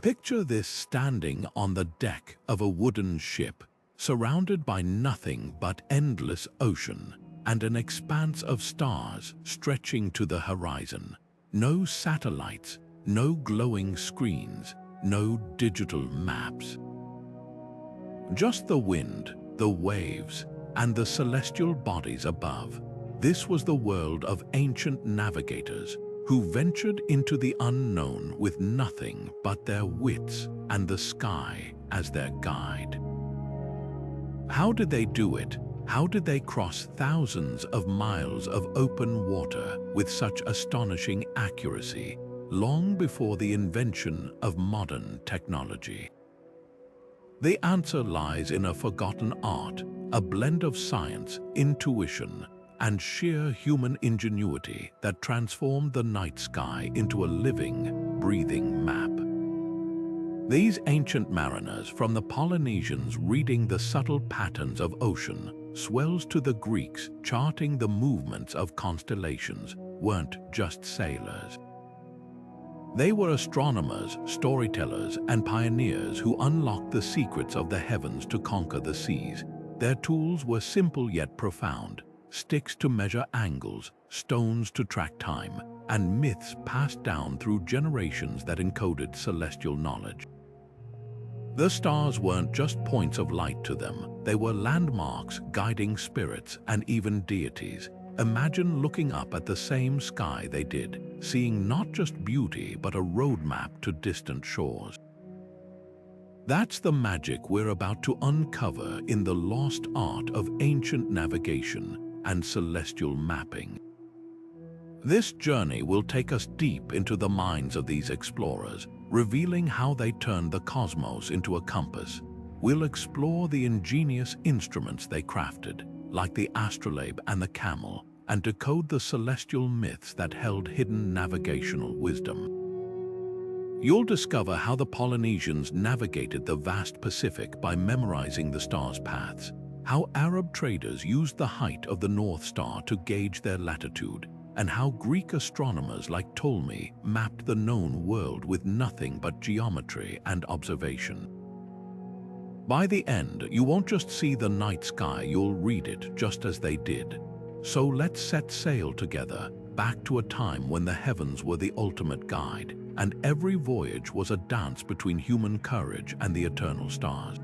Picture this standing on the deck of a wooden ship, surrounded by nothing but endless ocean and an expanse of stars stretching to the horizon. No satellites, no glowing screens, no digital maps. Just the wind, the waves, and the celestial bodies above. This was the world of ancient navigators who ventured into the unknown with nothing but their wits and the sky as their guide. How did they do it? How did they cross thousands of miles of open water with such astonishing accuracy, long before the invention of modern technology? The answer lies in a forgotten art, a blend of science, intuition, and sheer human ingenuity that transformed the night sky into a living, breathing map. These ancient mariners, from the Polynesians reading the subtle patterns of ocean swells to the Greeks charting the movements of constellations, weren't just sailors. They were astronomers, storytellers, and pioneers who unlocked the secrets of the heavens to conquer the seas. Their tools were simple yet profound: sticks to measure angles, stones to track time, and myths passed down through generations that encoded celestial knowledge. The stars weren't just points of light to them, they were landmarks, guiding spirits, and even deities. Imagine looking up at the same sky they did, seeing not just beauty but a roadmap to distant shores. That's the magic we're about to uncover in the lost art of ancient navigation and celestial mapping. This journey will take us deep into the minds of these explorers, revealing how they turned the cosmos into a compass. We'll explore the ingenious instruments they crafted, like the Astrolabe and the Camel, and decode the celestial myths that held hidden navigational wisdom. You'll discover how the Polynesians navigated the vast Pacific by memorizing the stars' paths, how Arab traders used the height of the North Star to gauge their latitude, and how Greek astronomers like Ptolemy mapped the known world with nothing but geometry and observation. By the end, you won't just see the night sky, you'll read it just as they did. So let's set sail together, back to a time when the heavens were the ultimate guide, and every voyage was a dance between human courage and the eternal stars.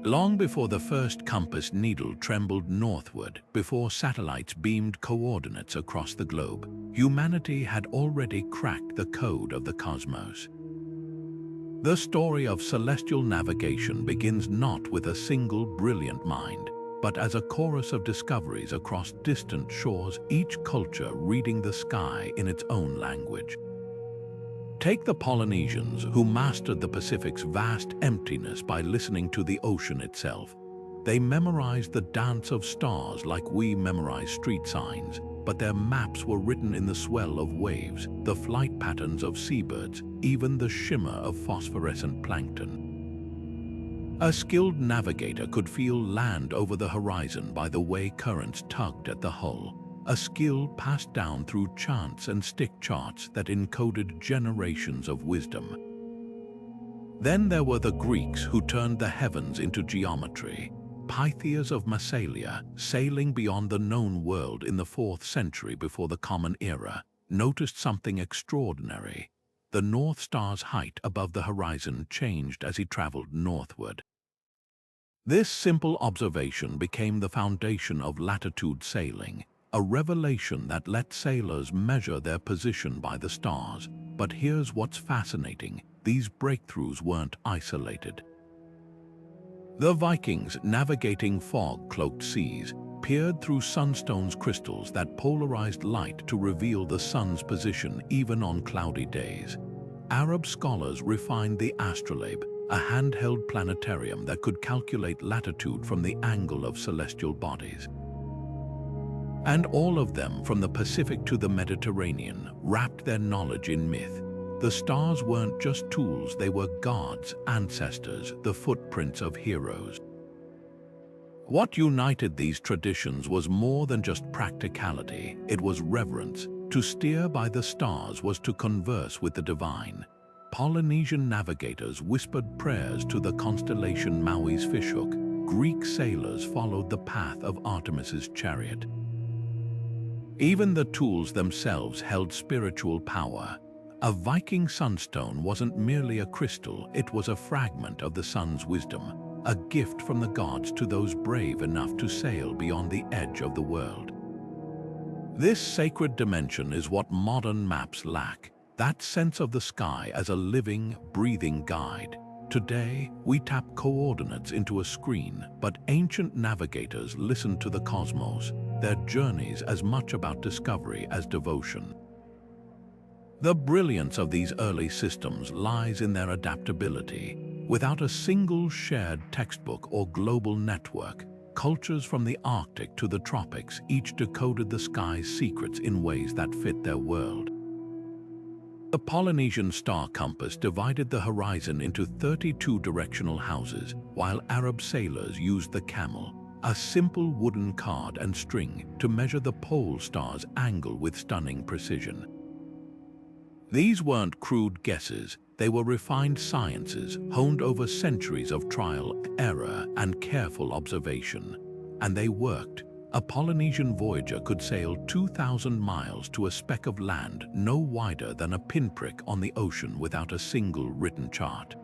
Long before the first compass needle trembled northward, before satellites beamed coordinates across the globe, humanity had already cracked the code of the cosmos. The story of celestial navigation begins not with a single brilliant mind, but as a chorus of discoveries across distant shores, each culture reading the sky in its own language. Take the Polynesians, who mastered the Pacific's vast emptiness by listening to the ocean itself. They memorized the dance of stars like we memorize street signs, but their maps were written in the swell of waves, the flight patterns of seabirds, even the shimmer of phosphorescent plankton. A skilled navigator could feel land over the horizon by the way currents tugged at the hull, a skill passed down through chants and stick charts that encoded generations of wisdom. Then there were the Greeks, who turned the heavens into geometry. Pythias of Massalia, sailing beyond the known world in the 4th century before the Common Era, noticed something extraordinary. The North Star's height above the horizon changed as he traveled northward. This simple observation became the foundation of latitude sailing, a revelation that let sailors measure their position by the stars. But here's what's fascinating: these breakthroughs weren't isolated. The Vikings, navigating fog-cloaked seas, peered through Sunstones crystals that polarized light to reveal the sun's position even on cloudy days. Arab scholars refined the Astrolabe, a handheld planetarium that could calculate latitude from the angle of celestial bodies. And all of them, from the Pacific to the Mediterranean, wrapped their knowledge in myth. The stars weren't just tools, they were gods, ancestors, the footprints of heroes. What united these traditions was more than just practicality, it was reverence. To steer by the stars was to converse with the divine. Polynesian navigators whispered prayers to the constellation Maui's fishhook. Greek sailors followed the path of Artemis's chariot. Even the tools themselves held spiritual power. A Viking sunstone wasn't merely a crystal, it was a fragment of the sun's wisdom, a gift from the gods to those brave enough to sail beyond the edge of the world. This sacred dimension is what modern maps lack, that sense of the sky as a living, breathing guide. Today, we tap coordinates into a screen, but ancient navigators listened to the cosmos, their journeys as much about discovery as devotion. The brilliance of these early systems lies in their adaptability. Without a single shared textbook or global network, cultures from the Arctic to the tropics each decoded the sky's secrets in ways that fit their world. The Polynesian star compass divided the horizon into 32 directional houses, while Arab sailors used the Camel, a simple wooden card and string, to measure the pole star's angle with stunning precision. These weren't crude guesses, they were refined sciences honed over centuries of trial, error, and careful observation. And they worked. A Polynesian voyager could sail 2,000 miles to a speck of land no wider than a pinprick on the ocean without a single written chart.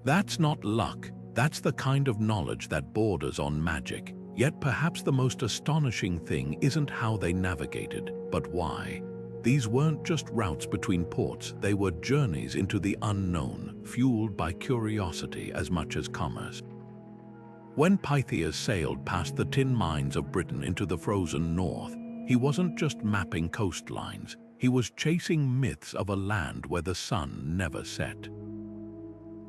That's not luck, that's the kind of knowledge that borders on magic. Yet perhaps the most astonishing thing isn't how they navigated, but why. These weren't just routes between ports, they were journeys into the unknown, fueled by curiosity as much as commerce. When Pytheas sailed past the tin mines of Britain into the frozen north, he wasn't just mapping coastlines, he was chasing myths of a land where the sun never set.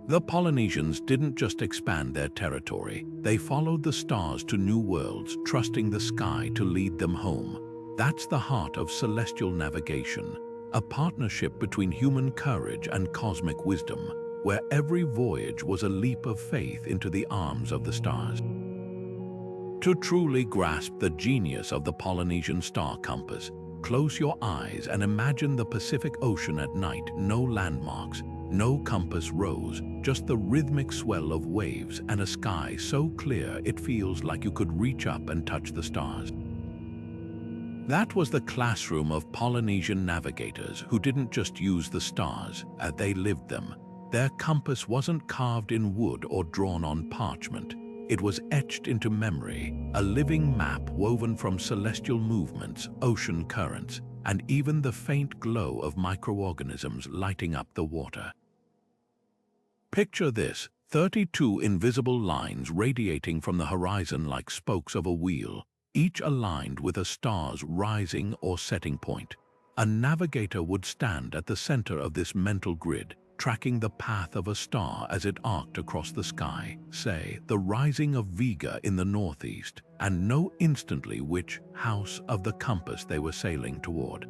The Polynesians didn't just expand their territory, they followed the stars to new worlds, trusting the sky to lead them home. That's the heart of celestial navigation, a partnership between human courage and cosmic wisdom, where every voyage was a leap of faith into the arms of the stars. To truly grasp the genius of the Polynesian star compass, close your eyes and imagine the Pacific Ocean at night, no landmarks, no compass rose, just the rhythmic swell of waves and a sky so clear it feels like you could reach up and touch the stars. That was the classroom of Polynesian navigators who didn't just use the stars, they lived them. Their compass wasn't carved in wood or drawn on parchment. It was etched into memory, a living map woven from celestial movements, ocean currents, and even the faint glow of microorganisms lighting up the water. Picture this, 32 invisible lines radiating from the horizon like spokes of a wheel, each aligned with a star's rising or setting point. A navigator would stand at the center of this mental grid, tracking the path of a star as it arced across the sky, say, the rising of Vega in the northeast, and know instantly which house of the compass they were sailing toward.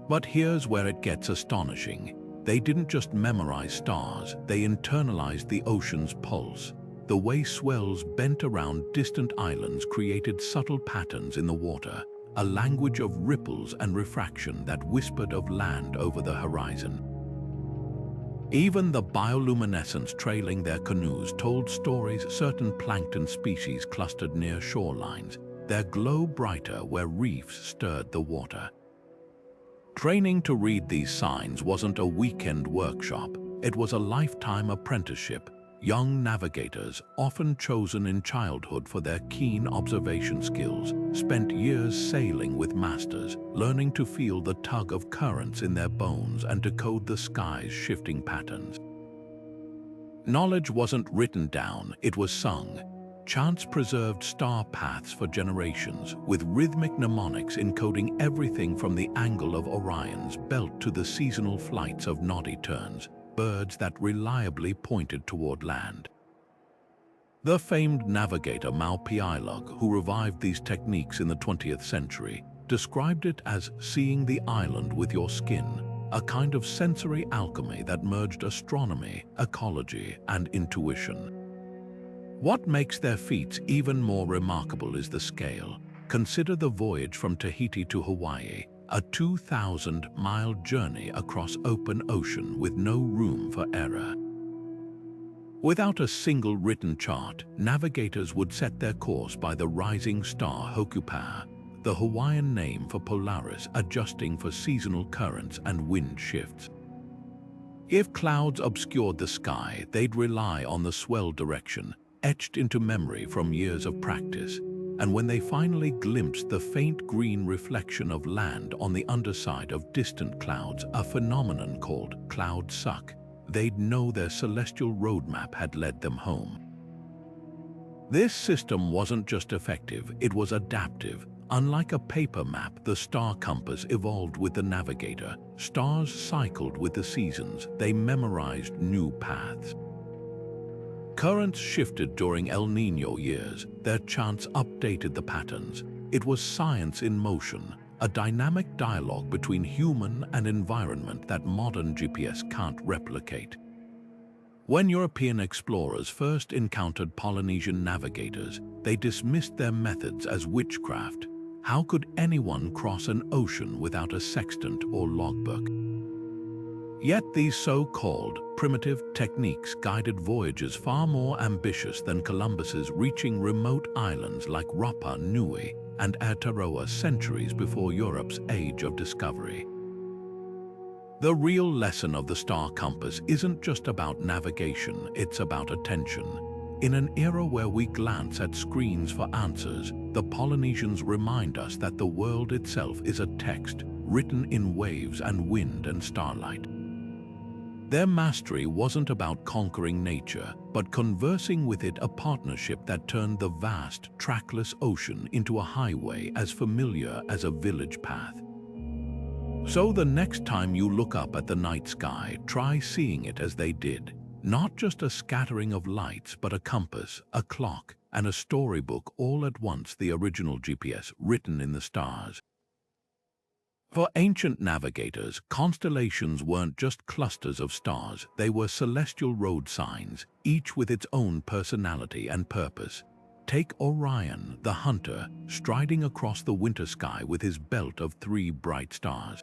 But here's where it gets astonishing. They didn't just memorize stars, they internalized the ocean's pulse. The way swells bent around distant islands created subtle patterns in the water, a language of ripples and refraction that whispered of land over the horizon. Even the bioluminescence trailing their canoes told stories certain plankton species clustered near shorelines, their glow brighter where reefs stirred the water. Training to read these signs wasn't a weekend workshop, it was a lifetime apprenticeship. Young navigators, often chosen in childhood for their keen observation skills, spent years sailing with masters, learning to feel the tug of currents in their bones and decode the sky's shifting patterns. Knowledge wasn't written down, it was sung. Chants preserved star paths for generations, with rhythmic mnemonics encoding everything from the angle of Orion's belt to the seasonal flights of noddy terns, birds that reliably pointed toward land. The famed navigator Maupiilog, who revived these techniques in the 20th century, described it as seeing the island with your skin, a kind of sensory alchemy that merged astronomy, ecology, and intuition. What makes their feats even more remarkable is the scale. Consider the voyage from Tahiti to Hawaii, a 2,000-mile journey across open ocean with no room for error. Without a single written chart, navigators would set their course by the rising star Hokupa, the Hawaiian name for Polaris, adjusting for seasonal currents and wind shifts. If clouds obscured the sky, they'd rely on the swell direction, etched into memory from years of practice. And when they finally glimpsed the faint green reflection of land on the underside of distant clouds, a phenomenon called cloud suck, they'd know their celestial roadmap had led them home. This system wasn't just effective, it was adaptive. Unlike a paper map, the star compass evolved with the navigator. Stars cycled with the seasons, they memorized new paths. Currents shifted during El Niño years, their chants updated the patterns. It was science in motion, a dynamic dialogue between human and environment that modern GPS can't replicate. When European explorers first encountered Polynesian navigators, they dismissed their methods as witchcraft. How could anyone cross an ocean without a sextant or logbook? Yet these so-called primitive techniques guided voyages far more ambitious than Columbus's, reaching remote islands like Rapa Nui and Aotearoa centuries before Europe's age of discovery. The real lesson of the star compass isn't just about navigation, it's about attention. In an era where we glance at screens for answers, the Polynesians remind us that the world itself is a text written in waves and wind and starlight. Their mastery wasn't about conquering nature, but conversing with it, a partnership that turned the vast, trackless ocean into a highway as familiar as a village path. So the next time you look up at the night sky, try seeing it as they did. Not just a scattering of lights, but a compass, a clock, and a storybook all at once, the original GPS written in the stars. For ancient navigators, constellations weren't just clusters of stars, they were celestial road signs, each with its own personality and purpose. Take Orion, the hunter, striding across the winter sky with his belt of 3 bright stars.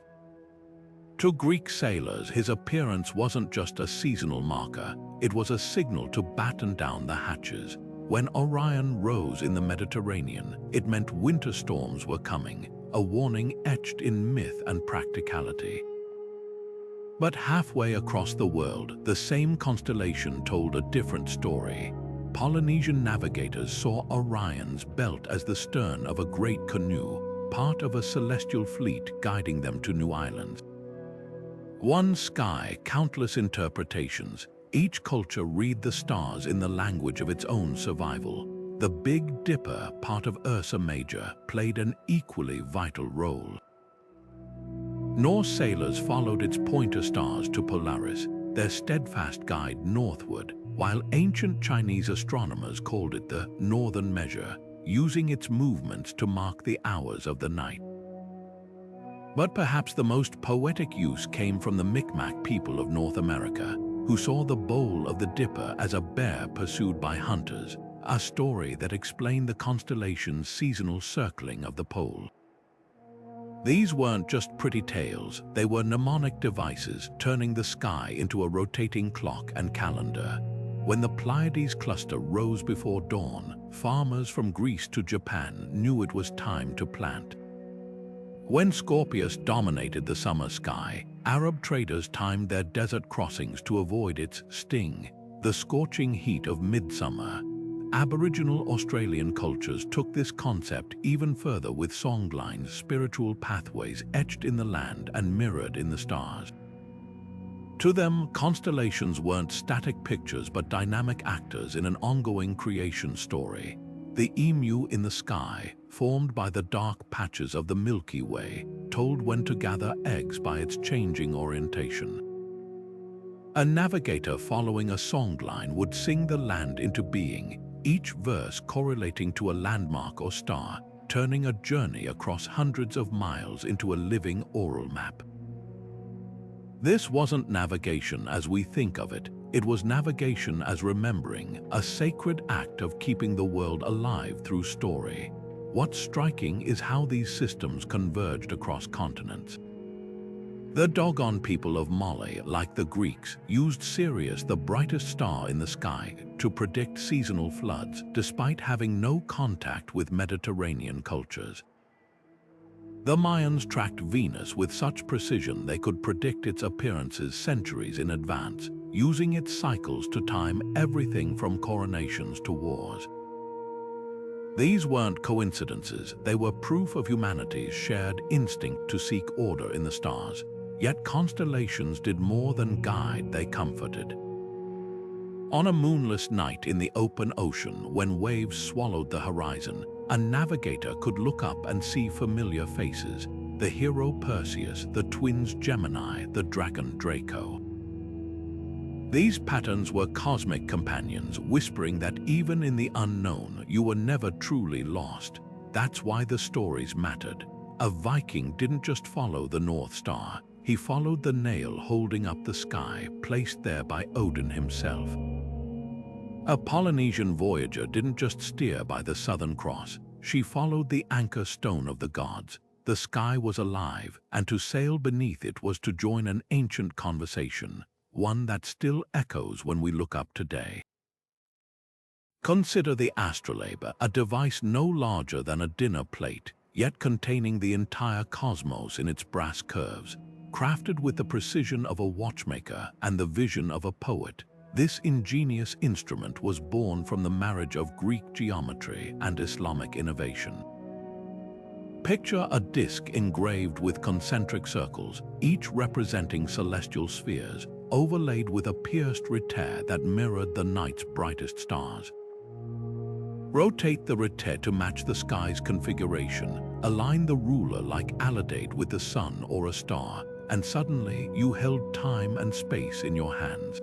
To Greek sailors, his appearance wasn't just a seasonal marker, it was a signal to batten down the hatches. When Orion rose in the Mediterranean, it meant winter storms were coming, a warning etched in myth and practicality. But halfway across the world, the same constellation told a different story. Polynesian navigators saw Orion's belt as the stern of a great canoe, part of a celestial fleet guiding them to new islands. One sky, countless interpretations. Each culture read the stars in the language of its own survival. The Big Dipper, part of Ursa Major, played an equally vital role. Norse sailors followed its pointer stars to Polaris, their steadfast guide northward, while ancient Chinese astronomers called it the Northern Measure, using its movements to mark the hours of the night. But perhaps the most poetic use came from the Micmac people of North America, who saw the bowl of the Dipper as a bear pursued by hunters, a story that explained the constellation's seasonal circling of the pole. These weren't just pretty tales, they were mnemonic devices turning the sky into a rotating clock and calendar. When the Pleiades cluster rose before dawn, farmers from Greece to Japan knew it was time to plant. When Scorpius dominated the summer sky, Arab traders timed their desert crossings to avoid its sting, the scorching heat of midsummer. Aboriginal Australian cultures took this concept even further with songlines, spiritual pathways etched in the land and mirrored in the stars. To them, constellations weren't static pictures but dynamic actors in an ongoing creation story. The emu in the sky, formed by the dark patches of the Milky Way, told when to gather eggs by its changing orientation. A navigator following a songline would sing the land into being, each verse correlating to a landmark or star, turning a journey across hundreds of miles into a living oral map. This wasn't navigation as we think of it, it was navigation as remembering, a sacred act of keeping the world alive through story. What's striking is how these systems converged across continents. The Dogon people of Mali, like the Greeks, used Sirius, the brightest star in the sky, to predict seasonal floods, despite having no contact with Mediterranean cultures. The Mayans tracked Venus with such precision they could predict its appearances centuries in advance, using its cycles to time everything from coronations to wars. These weren't coincidences, they were proof of humanity's shared instinct to seek order in the stars. Yet constellations did more than guide, they comforted. On a moonless night in the open ocean, when waves swallowed the horizon, a navigator could look up and see familiar faces: the hero Perseus, the twins Gemini, the dragon Draco. These patterns were cosmic companions, whispering that even in the unknown, you were never truly lost. That's why the stories mattered. A Viking didn't just follow the North Star. He followed the nail holding up the sky, placed there by Odin himself. A Polynesian voyager didn't just steer by the Southern Cross. She followed the anchor stone of the gods. The sky was alive, and to sail beneath it was to join an ancient conversation, one that still echoes when we look up today. Consider the Astrolabe, a device no larger than a dinner plate, yet containing the entire cosmos in its brass curves. Crafted with the precision of a watchmaker and the vision of a poet, this ingenious instrument was born from the marriage of Greek geometry and Islamic innovation. Picture a disc engraved with concentric circles, each representing celestial spheres, overlaid with a pierced rete that mirrored the night's brightest stars. Rotate the rete to match the sky's configuration, align the ruler like Aladate with the sun or a star, and suddenly you held time and space in your hands.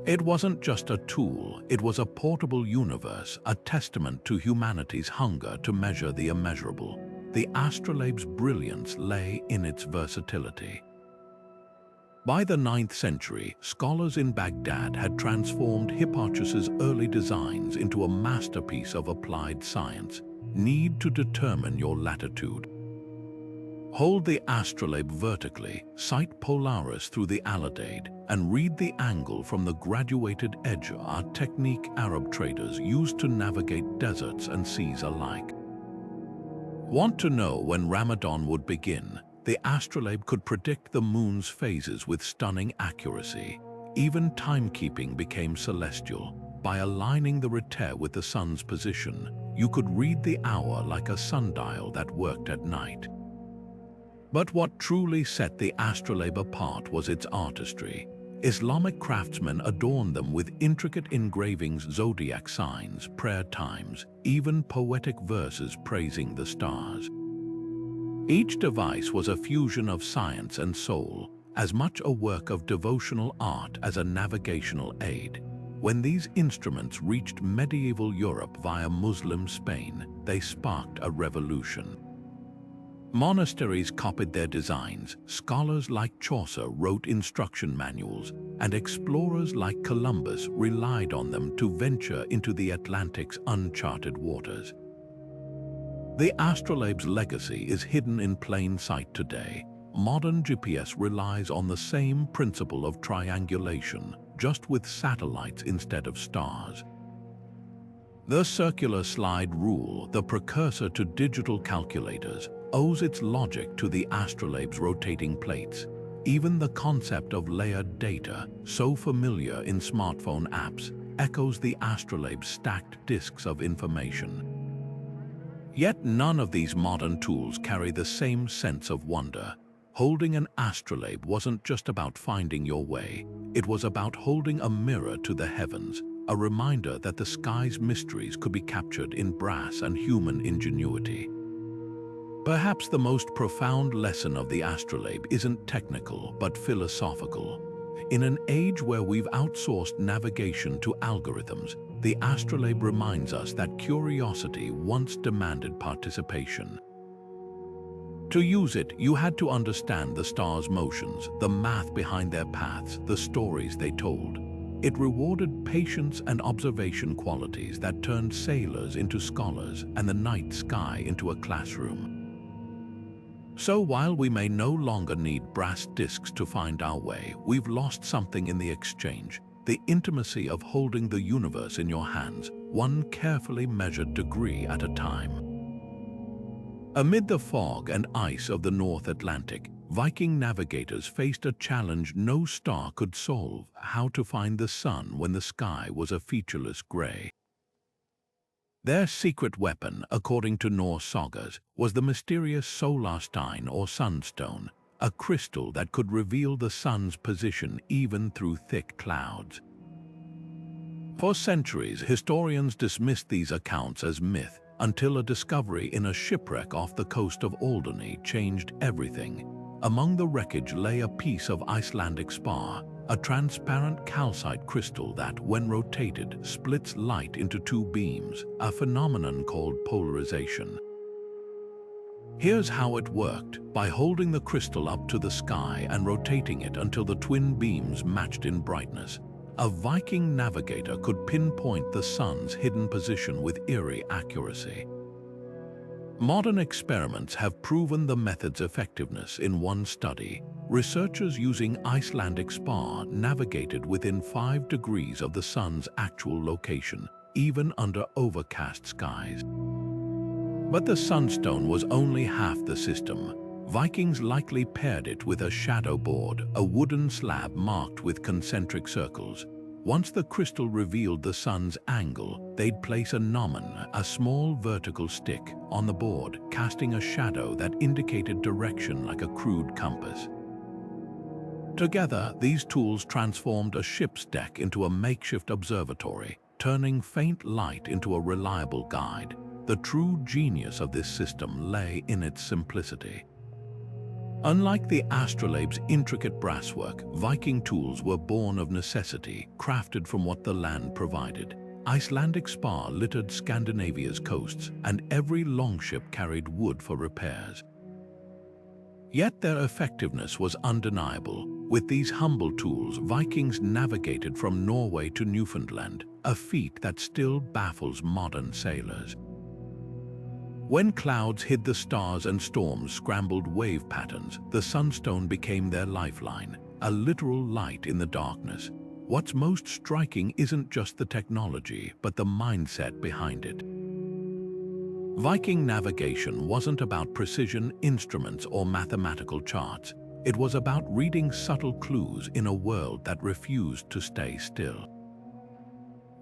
It wasn't just a tool, it was a portable universe, a testament to humanity's hunger to measure the immeasurable. The astrolabe's brilliance lay in its versatility. By the 9th century, scholars in Baghdad had transformed Hipparchus's early designs into a masterpiece of applied science. Need to determine your latitude. Hold the astrolabe vertically, sight Polaris through the Aladate, and read the angle from the graduated edge, a technique Arab traders used to navigate deserts and seas alike. Want to know when Ramadan would begin? The astrolabe could predict the moon's phases with stunning accuracy. Even timekeeping became celestial. By aligning the rete with the sun's position, you could read the hour like a sundial that worked at night. But what truly set the astrolabe apart was its artistry. Islamic craftsmen adorned them with intricate engravings, zodiac signs, prayer times, even poetic verses praising the stars. Each device was a fusion of science and soul, as much a work of devotional art as a navigational aid. When these instruments reached medieval Europe via Muslim Spain, they sparked a revolution. Monasteries copied their designs, scholars like Chaucer wrote instruction manuals, and explorers like Columbus relied on them to venture into the Atlantic's uncharted waters. The astrolabe's legacy is hidden in plain sight today. Modern GPS relies on the same principle of triangulation, just with satellites instead of stars. The circular slide rule, the precursor to digital calculators, owes its logic to the astrolabe's rotating plates. Even the concept of layered data, so familiar in smartphone apps, echoes the astrolabe's stacked disks of information. Yet none of these modern tools carry the same sense of wonder. Holding an astrolabe wasn't just about finding your way, it was about holding a mirror to the heavens, a reminder that the sky's mysteries could be captured in brass and human ingenuity. Perhaps the most profound lesson of the astrolabe isn't technical but philosophical. In an age where we've outsourced navigation to algorithms, the astrolabe reminds us that curiosity once demanded participation. To use it, you had to understand the stars' motions, the math behind their paths, the stories they told. It rewarded patience and observation qualities that turned sailors into scholars and the night sky into a classroom. So while we may no longer need brass discs to find our way, we've lost something in the exchange: the intimacy of holding the universe in your hands, one carefully measured degree at a time. Amid the fog and ice of the North Atlantic, Viking navigators faced a challenge no star could solve: how to find the sun when the sky was a featureless gray. Their secret weapon, according to Norse sagas, was the mysterious solarstein or sunstone, a crystal that could reveal the sun's position even through thick clouds. For centuries, historians dismissed these accounts as myth, until a discovery in a shipwreck off the coast of Alderney changed everything. Among the wreckage lay a piece of Icelandic spar, a transparent calcite crystal that, when rotated, splits light into two beams, a phenomenon called polarization. Here's how it worked: by holding the crystal up to the sky and rotating it until the twin beams matched in brightness, a Viking navigator could pinpoint the sun's hidden position with eerie accuracy. Modern experiments have proven the method's effectiveness. In one study, researchers using Icelandic spar navigated within 5 degrees of the sun's actual location, even under overcast skies. But the sunstone was only half the system. Vikings likely paired it with a shadow board, a wooden slab marked with concentric circles. Once the crystal revealed the sun's angle, they'd place a gnomon, a small vertical stick, on the board, casting a shadow that indicated direction like a crude compass. Together, these tools transformed a ship's deck into a makeshift observatory, turning faint light into a reliable guide. The true genius of this system lay in its simplicity. Unlike the astrolabe's intricate brasswork, Viking tools were born of necessity, crafted from what the land provided. Icelandic spar littered Scandinavia's coasts, and every longship carried wood for repairs. Yet their effectiveness was undeniable. With these humble tools, Vikings navigated from Norway to Newfoundland, a feat that still baffles modern sailors. When clouds hid the stars and storms scrambled wave patterns, the sunstone became their lifeline, a literal light in the darkness. What's most striking isn't just the technology, but the mindset behind it. Viking navigation wasn't about precision instruments or mathematical charts. It was about reading subtle clues in a world that refused to stay still.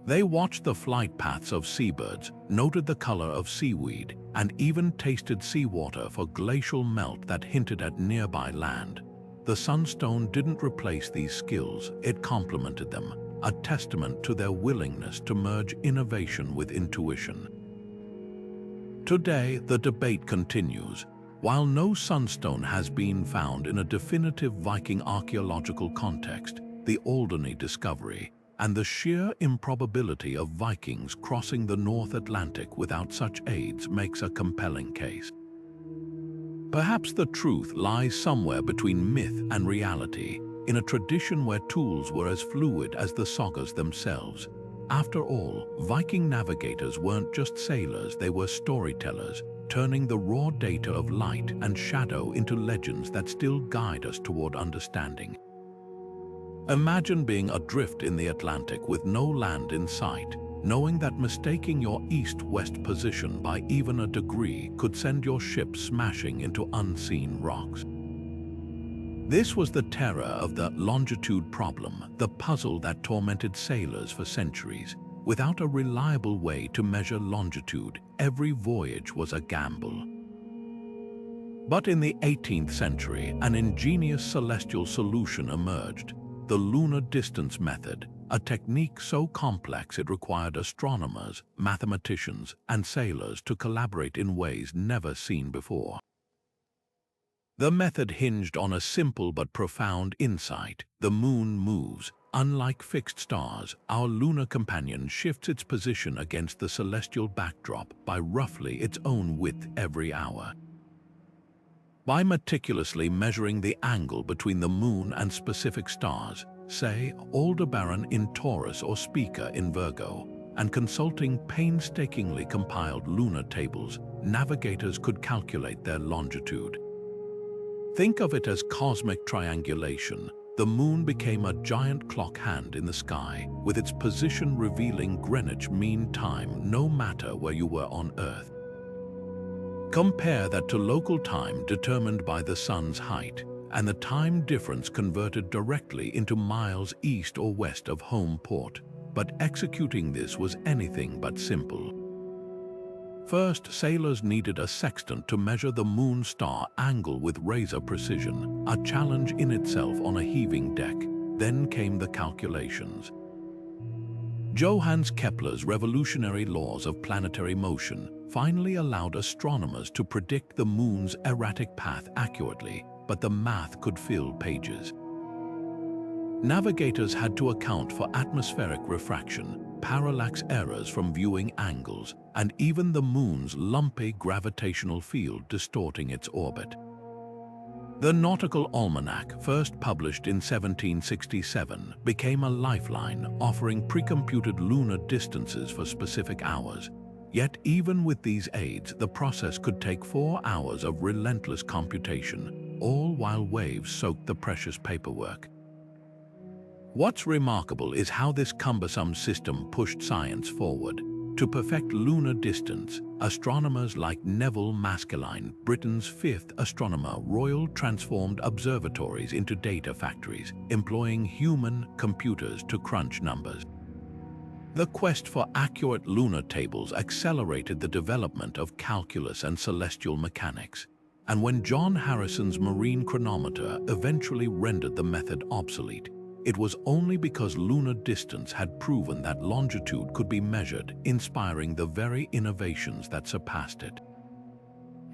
They watched the flight paths of seabirds, noted the color of seaweed, and even tasted seawater for glacial melt that hinted at nearby land. The sunstone didn't replace these skills, it complemented them, a testament to their willingness to merge innovation with intuition. Today, the debate continues. While no sunstone has been found in a definitive Viking archaeological context, the Alderney discovery, and the sheer improbability of Vikings crossing the North Atlantic without such aids makes a compelling case. Perhaps the truth lies somewhere between myth and reality, in a tradition where tools were as fluid as the sagas themselves. After all, Viking navigators weren't just sailors, they were storytellers, turning the raw data of light and shadow into legends that still guide us toward understanding. Imagine being adrift in the Atlantic with no land in sight, knowing that mistaking your east-west position by even a degree could send your ship smashing into unseen rocks. This was the terror of the longitude problem, the puzzle that tormented sailors for centuries. Without a reliable way to measure longitude, every voyage was a gamble. But in the 18th century, an ingenious celestial solution emerged: the lunar distance method, a technique so complex it required astronomers, mathematicians, and sailors to collaborate in ways never seen before. The method hinged on a simple but profound insight: the moon moves. Unlike fixed stars, our lunar companion shifts its position against the celestial backdrop by roughly its own width every hour. By meticulously measuring the angle between the moon and specific stars, say Aldebaran in Taurus or Spica in Virgo, and consulting painstakingly compiled lunar tables, navigators could calculate their longitude. Think of it as cosmic triangulation. The moon became a giant clock hand in the sky, with its position revealing Greenwich Mean Time no matter where you were on Earth. Compare that to local time determined by the sun's height, and the time difference converted directly into miles east or west of home port. But executing this was anything but simple. First, sailors needed a sextant to measure the moon-star angle with razor precision, a challenge in itself on a heaving deck. Then came the calculations. Johannes Kepler's revolutionary laws of planetary motion finally allowed astronomers to predict the moon's erratic path accurately, but the math could fill pages. Navigators had to account for atmospheric refraction, parallax errors from viewing angles, and even the moon's lumpy gravitational field distorting its orbit. The Nautical Almanac, first published in 1767, became a lifeline, offering precomputed lunar distances for specific hours. Yet even with these aids, the process could take 4 hours of relentless computation, all while waves soaked the precious paperwork. What's remarkable is how this cumbersome system pushed science forward. To perfect lunar distance, astronomers like Neville Maskelyne, Britain's 5th astronomer, Royal transformed observatories into data factories, employing human computers to crunch numbers. The quest for accurate lunar tables accelerated the development of calculus and celestial mechanics. And when John Harrison's marine chronometer eventually rendered the method obsolete, it was only because lunar distance had proven that longitude could be measured, inspiring the very innovations that surpassed it.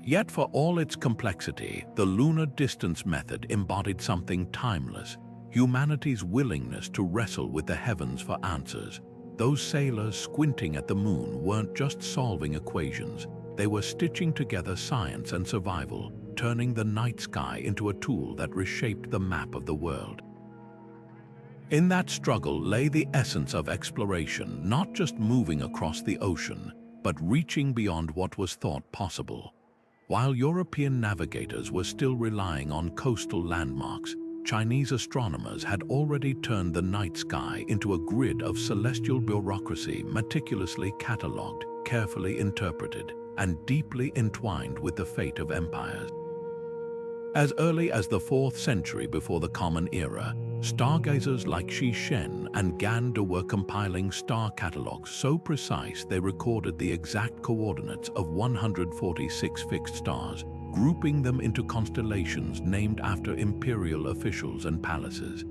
Yet for all its complexity, the lunar distance method embodied something timeless: humanity's willingness to wrestle with the heavens for answers. Those sailors squinting at the moon weren't just solving equations, they were stitching together science and survival, turning the night sky into a tool that reshaped the map of the world. In that struggle lay the essence of exploration, not just moving across the ocean, but reaching beyond what was thought possible. While European navigators were still relying on coastal landmarks, Chinese astronomers had already turned the night sky into a grid of celestial bureaucracy, meticulously catalogued, carefully interpreted, and deeply entwined with the fate of empires. As early as the 4th century before the Common Era, stargazers like Shi Shen and Gan De were compiling star catalogues so precise they recorded the exact coordinates of 146 fixed stars, grouping them into constellations named after imperial officials and palaces.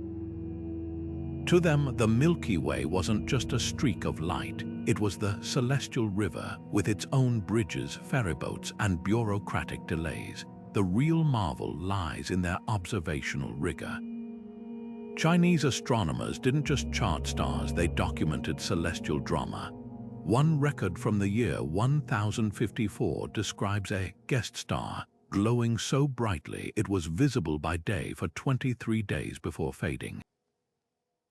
To them, the Milky Way wasn't just a streak of light, it was the celestial river with its own bridges, ferryboats, and bureaucratic delays. The real marvel lies in their observational rigor. Chinese astronomers didn't just chart stars, they documented celestial drama. One record from the year 1054 describes a guest star glowing so brightly it was visible by day for 23 days before fading.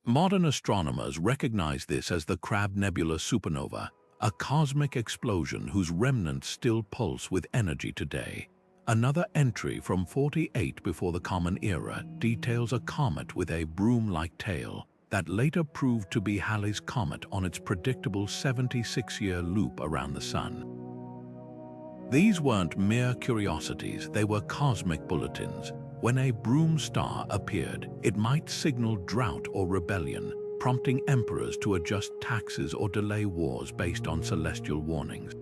Modern astronomers recognize this as the Crab Nebula supernova, a cosmic explosion whose remnants still pulse with energy today. Another entry from 48 before the Common Era details a comet with a broom-like tail that later proved to be Halley's Comet on its predictable 76-year loop around the Sun. These weren't mere curiosities, they were cosmic bulletins. When a broom star appeared, it might signal drought or rebellion, prompting emperors to adjust taxes or delay wars based on celestial warnings.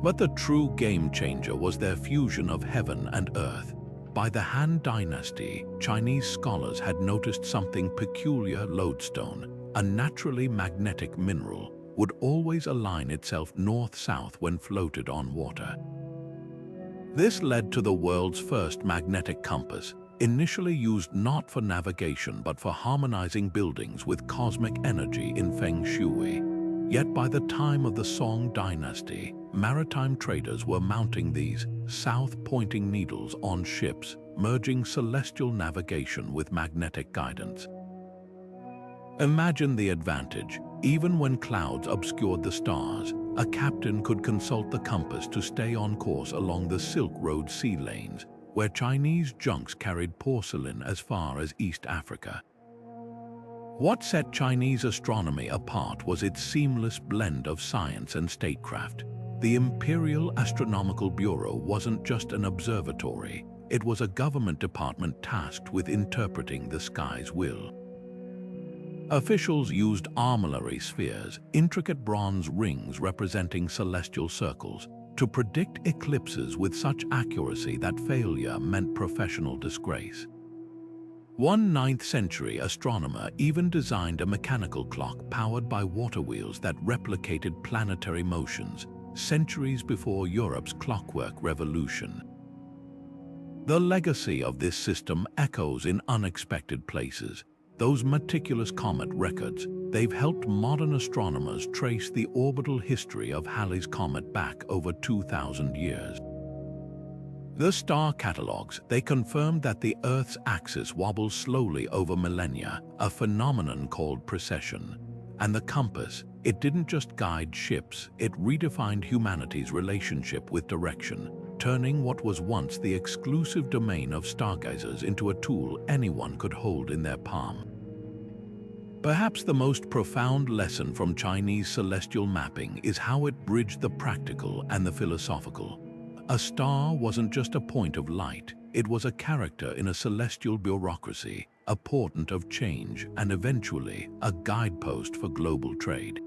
But the true game-changer was their fusion of heaven and earth. By the Han Dynasty, Chinese scholars had noticed something peculiar. Lodestone, a naturally magnetic mineral, would always align itself north-south when floated on water. This led to the world's first magnetic compass, initially used not for navigation but for harmonizing buildings with cosmic energy in Feng Shui. Yet by the time of the Song Dynasty, maritime traders were mounting these south-pointing needles on ships, merging celestial navigation with magnetic guidance. Imagine the advantage. Even when clouds obscured the stars, a captain could consult the compass to stay on course along the Silk Road sea lanes, where Chinese junks carried porcelain as far as East Africa. What set Chinese astronomy apart was its seamless blend of science and statecraft. The Imperial Astronomical Bureau wasn't just an observatory, it was a government department tasked with interpreting the sky's will. Officials used armillary spheres, intricate bronze rings representing celestial circles, to predict eclipses with such accuracy that failure meant professional disgrace. One 9th-century astronomer even designed a mechanical clock powered by water wheels that replicated planetary motions, centuries before Europe's clockwork revolution. The legacy of this system echoes in unexpected places. Those meticulous comet records, they've helped modern astronomers trace the orbital history of Halley's Comet back over 2,000 years. The star catalogues, they confirmed that the Earth's axis wobbles slowly over millennia, a phenomenon called precession. And the compass, it didn't just guide ships, it redefined humanity's relationship with direction, turning what was once the exclusive domain of stargazers into a tool anyone could hold in their palm. Perhaps the most profound lesson from Chinese celestial mapping is how it bridged the practical and the philosophical. A star wasn't just a point of light, it was a character in a celestial bureaucracy, a portent of change, and eventually a guidepost for global trade.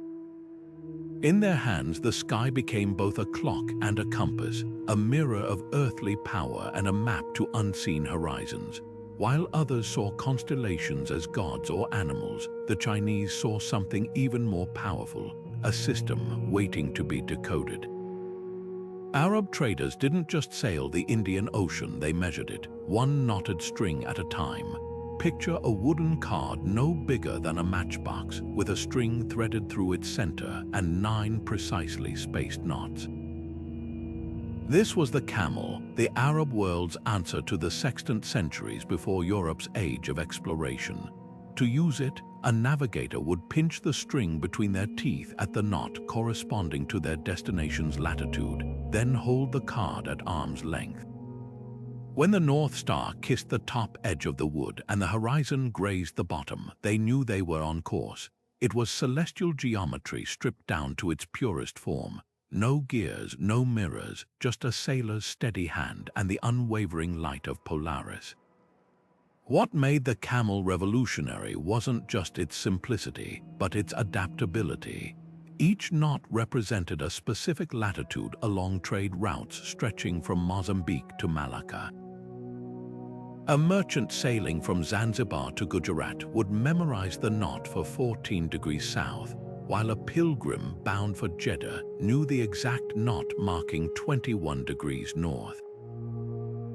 In their hands, the sky became both a clock and a compass, a mirror of earthly power and a map to unseen horizons. While others saw constellations as gods or animals, the Chinese saw something even more powerful, a system waiting to be decoded. Arab traders didn't just sail the Indian Ocean, they measured it, one knotted string at a time. Picture a wooden card no bigger than a matchbox, with a string threaded through its center and 9 precisely spaced knots. This was the camel, the Arab world's answer to the sextant centuries before Europe's age of exploration. To use it, a navigator would pinch the string between their teeth at the knot corresponding to their destination's latitude, then hold the card at arm's length. When the North Star kissed the top edge of the wood and the horizon grazed the bottom, they knew they were on course. It was celestial geometry stripped down to its purest form. No gears, no mirrors, just a sailor's steady hand and the unwavering light of Polaris. What made the camel revolutionary wasn't just its simplicity, but its adaptability. Each knot represented a specific latitude along trade routes stretching from Mozambique to Malacca. A merchant sailing from Zanzibar to Gujarat would memorize the knot for 14 degrees south, while a pilgrim bound for Jeddah knew the exact knot marking 21 degrees north.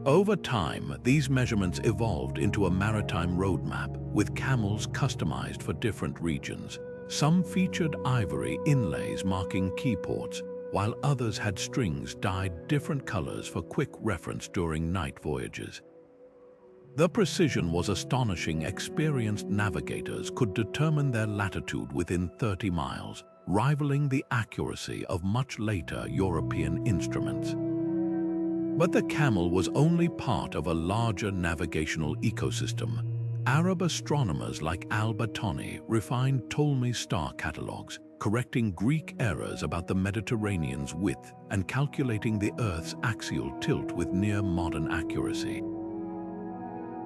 Over time, these measurements evolved into a maritime roadmap with camels customized for different regions. Some featured ivory inlays marking key ports, while others had strings dyed different colors for quick reference during night voyages. The precision was astonishing. Experienced navigators could determine their latitude within 30 miles, rivaling the accuracy of much later European instruments. But the camel was only part of a larger navigational ecosystem. Arab astronomers like Al-Batani refined Ptolemy's star catalogues, correcting Greek errors about the Mediterranean's width and calculating the Earth's axial tilt with near-modern accuracy.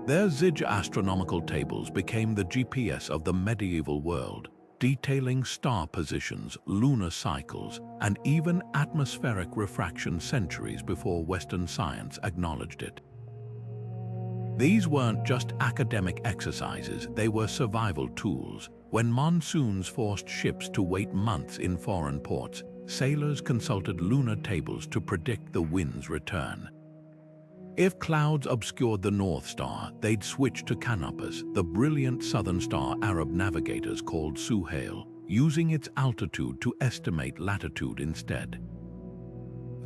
Their Zij astronomical tables became the GPS of the medieval world, detailing star positions, lunar cycles, and even atmospheric refraction centuries before Western science acknowledged it. These weren't just academic exercises, they were survival tools. When monsoons forced ships to wait months in foreign ports, sailors consulted lunar tables to predict the wind's return. If clouds obscured the North Star, they'd switch to Canopus, the brilliant southern star Arab navigators called Suhail, using its altitude to estimate latitude instead.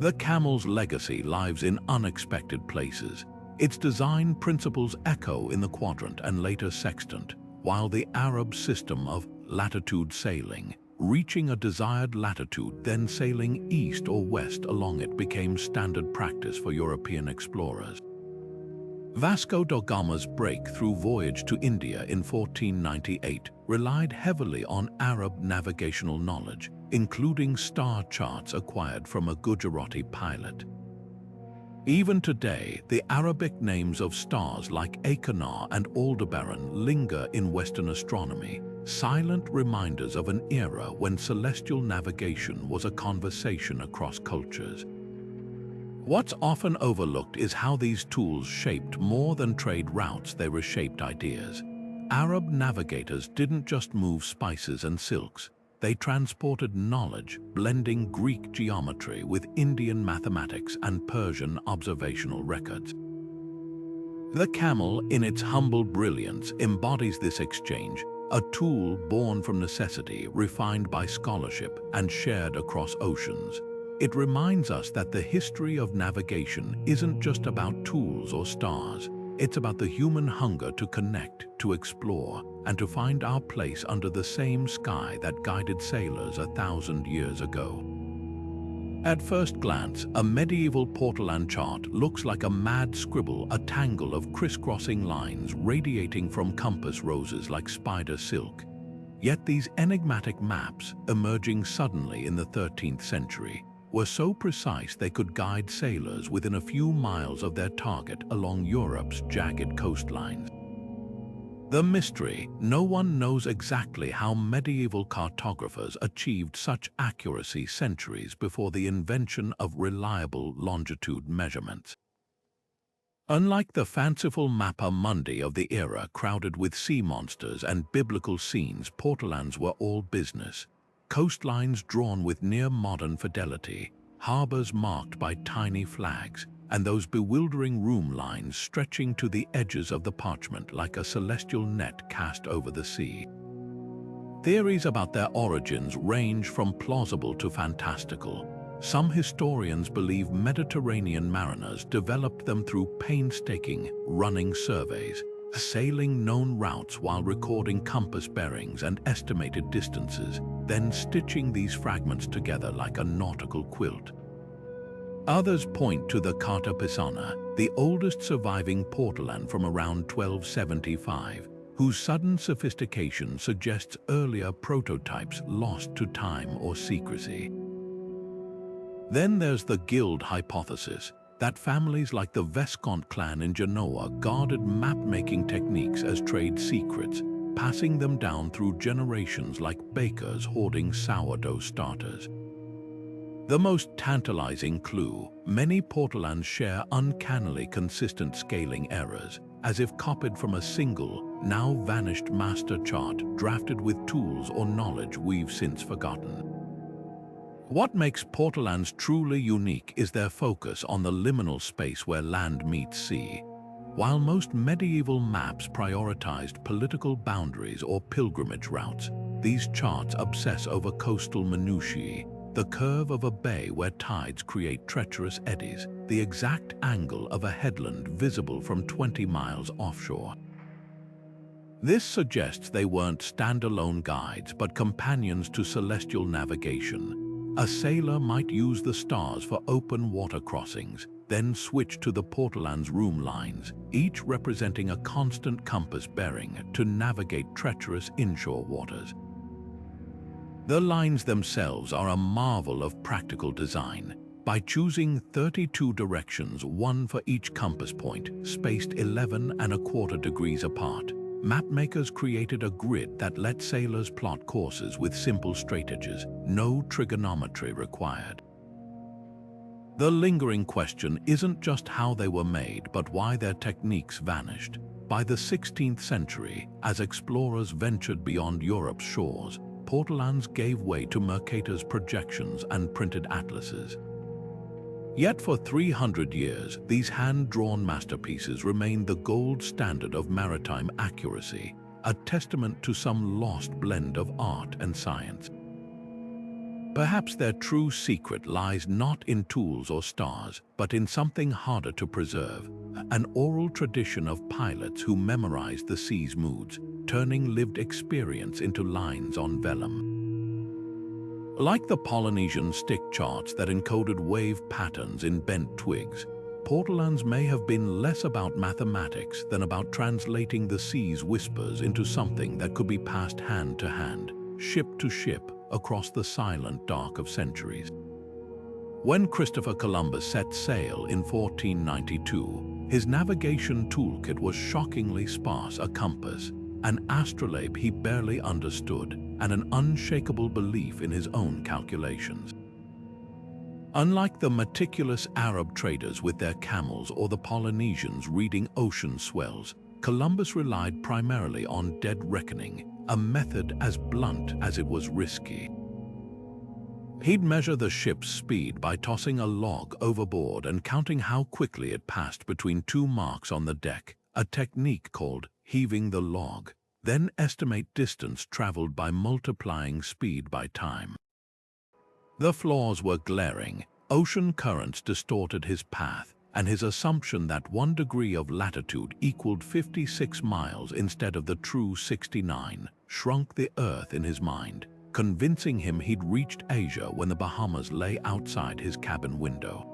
The camel's legacy lies in unexpected places. Its design principles echo in the quadrant and later sextant, while the Arab system of latitude sailing, reaching a desired latitude, then sailing east or west along it, became standard practice for European explorers. Vasco da Gama's breakthrough voyage to India in 1498 relied heavily on Arab navigational knowledge, including star charts acquired from a Gujarati pilot. Even today, the Arabic names of stars like Achernar and Aldebaran linger in Western astronomy, silent reminders of an era when celestial navigation was a conversation across cultures. What's often overlooked is how these tools shaped more than trade routes, they reshaped ideas. Arab navigators didn't just move spices and silks, they transported knowledge, blending Greek geometry with Indian mathematics and Persian observational records. The camel, in its humble brilliance, embodies this exchange, a tool born from necessity, refined by scholarship, and shared across oceans. It reminds us that the history of navigation isn't just about tools or stars. It's about the human hunger to connect, to explore, and to find our place under the same sky that guided sailors 1,000 years ago. At first glance, a medieval portolan chart looks like a mad scribble, a tangle of crisscrossing lines radiating from compass roses like spider silk. Yet these enigmatic maps, emerging suddenly in the 13th century, were so precise they could guide sailors within a few miles of their target along Europe's jagged coastlines. The mystery: no one knows exactly how medieval cartographers achieved such accuracy centuries before the invention of reliable longitude measurements. Unlike the fanciful mappa mundi of the era crowded with sea monsters and biblical scenes, portolans were all business. Coastlines drawn with near-modern fidelity, harbors marked by tiny flags, and those bewildering room lines stretching to the edges of the parchment like a celestial net cast over the sea. Theories about their origins range from plausible to fantastical. Some historians believe Mediterranean mariners developed them through painstaking, running surveys, sailing known routes while recording compass bearings and estimated distances, then stitching these fragments together like a nautical quilt. Others point to the Carta Pisana, the oldest surviving portolan from around 1275, whose sudden sophistication suggests earlier prototypes lost to time or secrecy. Then there's the guild hypothesis, that families like the Vescont clan in Genoa guarded map-making techniques as trade secrets, passing them down through generations like bakers hoarding sourdough starters. The most tantalizing clue: many portolans share uncannily consistent scaling errors, as if copied from a single, now vanished master chart drafted with tools or knowledge we've since forgotten. What makes portolans truly unique is their focus on the liminal space where land meets sea. While most medieval maps prioritized political boundaries or pilgrimage routes, these charts obsess over coastal minutiae, the curve of a bay where tides create treacherous eddies, the exact angle of a headland visible from 20 miles offshore. This suggests they weren't standalone guides but companions to celestial navigation. A sailor might use the stars for open water crossings, then switch to the portolan's room lines, each representing a constant compass bearing to navigate treacherous inshore waters. The lines themselves are a marvel of practical design. By choosing 32 directions, one for each compass point, spaced 11¼ degrees apart, mapmakers created a grid that let sailors plot courses with simple straightedges, no trigonometry required. The lingering question isn't just how they were made, but why their techniques vanished. By the 16th century, as explorers ventured beyond Europe's shores, portolans gave way to Mercator's projections and printed atlases. Yet for 300 years, these hand-drawn masterpieces remained the gold standard of maritime accuracy, a testament to some lost blend of art and science. Perhaps their true secret lies not in tools or stars, but in something harder to preserve, an oral tradition of pilots who memorized the sea's moods, turning lived experience into lines on vellum. Like the Polynesian stick charts that encoded wave patterns in bent twigs, portolans may have been less about mathematics than about translating the sea's whispers into something that could be passed hand to hand, ship to ship, across the silent dark of centuries. When Christopher Columbus set sail in 1492, his navigation toolkit was shockingly sparse: a compass, an astrolabe he barely understood, and an unshakable belief in his own calculations. Unlike the meticulous Arab traders with their camels or the Polynesians reading ocean swells, Columbus relied primarily on dead reckoning, a method as blunt as it was risky. He'd measure the ship's speed by tossing a log overboard and counting how quickly it passed between two marks on the deck, a technique called heaving the log, then estimate distance traveled by multiplying speed by time. The flaws were glaring. Ocean currents distorted his path, and his assumption that 1 degree of latitude equaled 56 miles instead of the true 69 shrunk the earth in his mind, convincing him he'd reached Asia when the Bahamas lay outside his cabin window.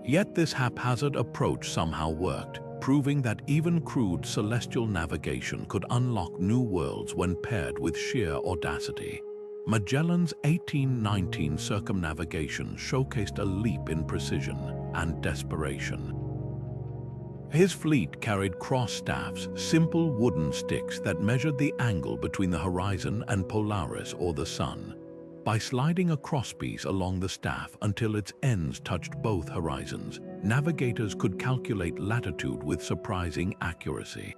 Yet this haphazard approach somehow worked, proving that even crude celestial navigation could unlock new worlds when paired with sheer audacity. Magellan's 1819 circumnavigation showcased a leap in precision and desperation. His fleet carried cross staffs, simple wooden sticks that measured the angle between the horizon and Polaris or the sun. By sliding a crosspiece along the staff until its ends touched both horizons, navigators could calculate latitude with surprising accuracy.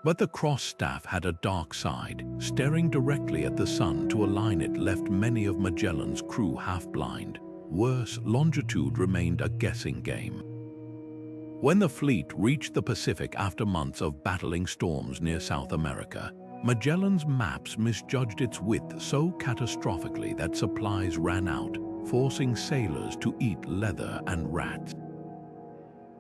But the cross staff had a dark side. Staring directly at the sun to align it left many of Magellan's crew half-blind. Worse, longitude remained a guessing game. When the fleet reached the Pacific after months of battling storms near South America, Magellan's maps misjudged its width so catastrophically that supplies ran out, forcing sailors to eat leather and rats.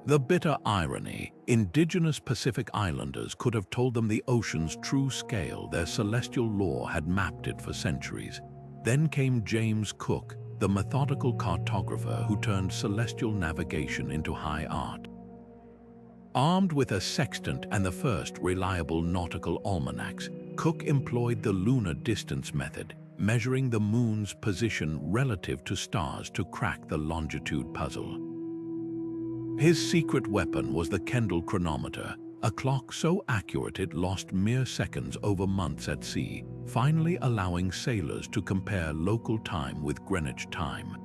The bitter irony: indigenous Pacific Islanders could have told them the ocean's true scale. Their celestial lore had mapped it for centuries. Then came James Cook, the methodical cartographer who turned celestial navigation into high art. Armed with a sextant and the first reliable nautical almanacs, Cook employed the lunar distance method, measuring the moon's position relative to stars to crack the longitude puzzle. His secret weapon was the Kendall chronometer, a clock so accurate it lost mere seconds over months at sea, finally allowing sailors to compare local time with Greenwich time.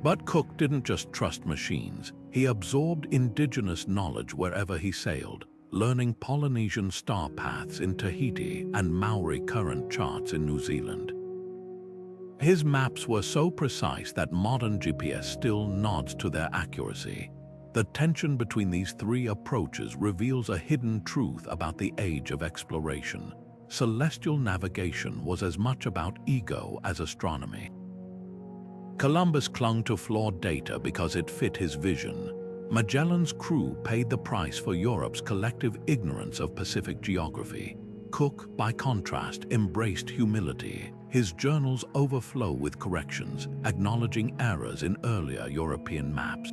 But Cook didn't just trust machines. He absorbed indigenous knowledge wherever he sailed, learning Polynesian star paths in Tahiti and Maori current charts in New Zealand. His maps were so precise that modern GPS still nods to their accuracy. The tension between these three approaches reveals a hidden truth about the age of exploration. Celestial navigation was as much about ego as astronomy. Columbus clung to flawed data because it fit his vision. Magellan's crew paid the price for Europe's collective ignorance of Pacific geography. Cook, by contrast, embraced humility. His journals overflow with corrections, acknowledging errors in earlier European maps.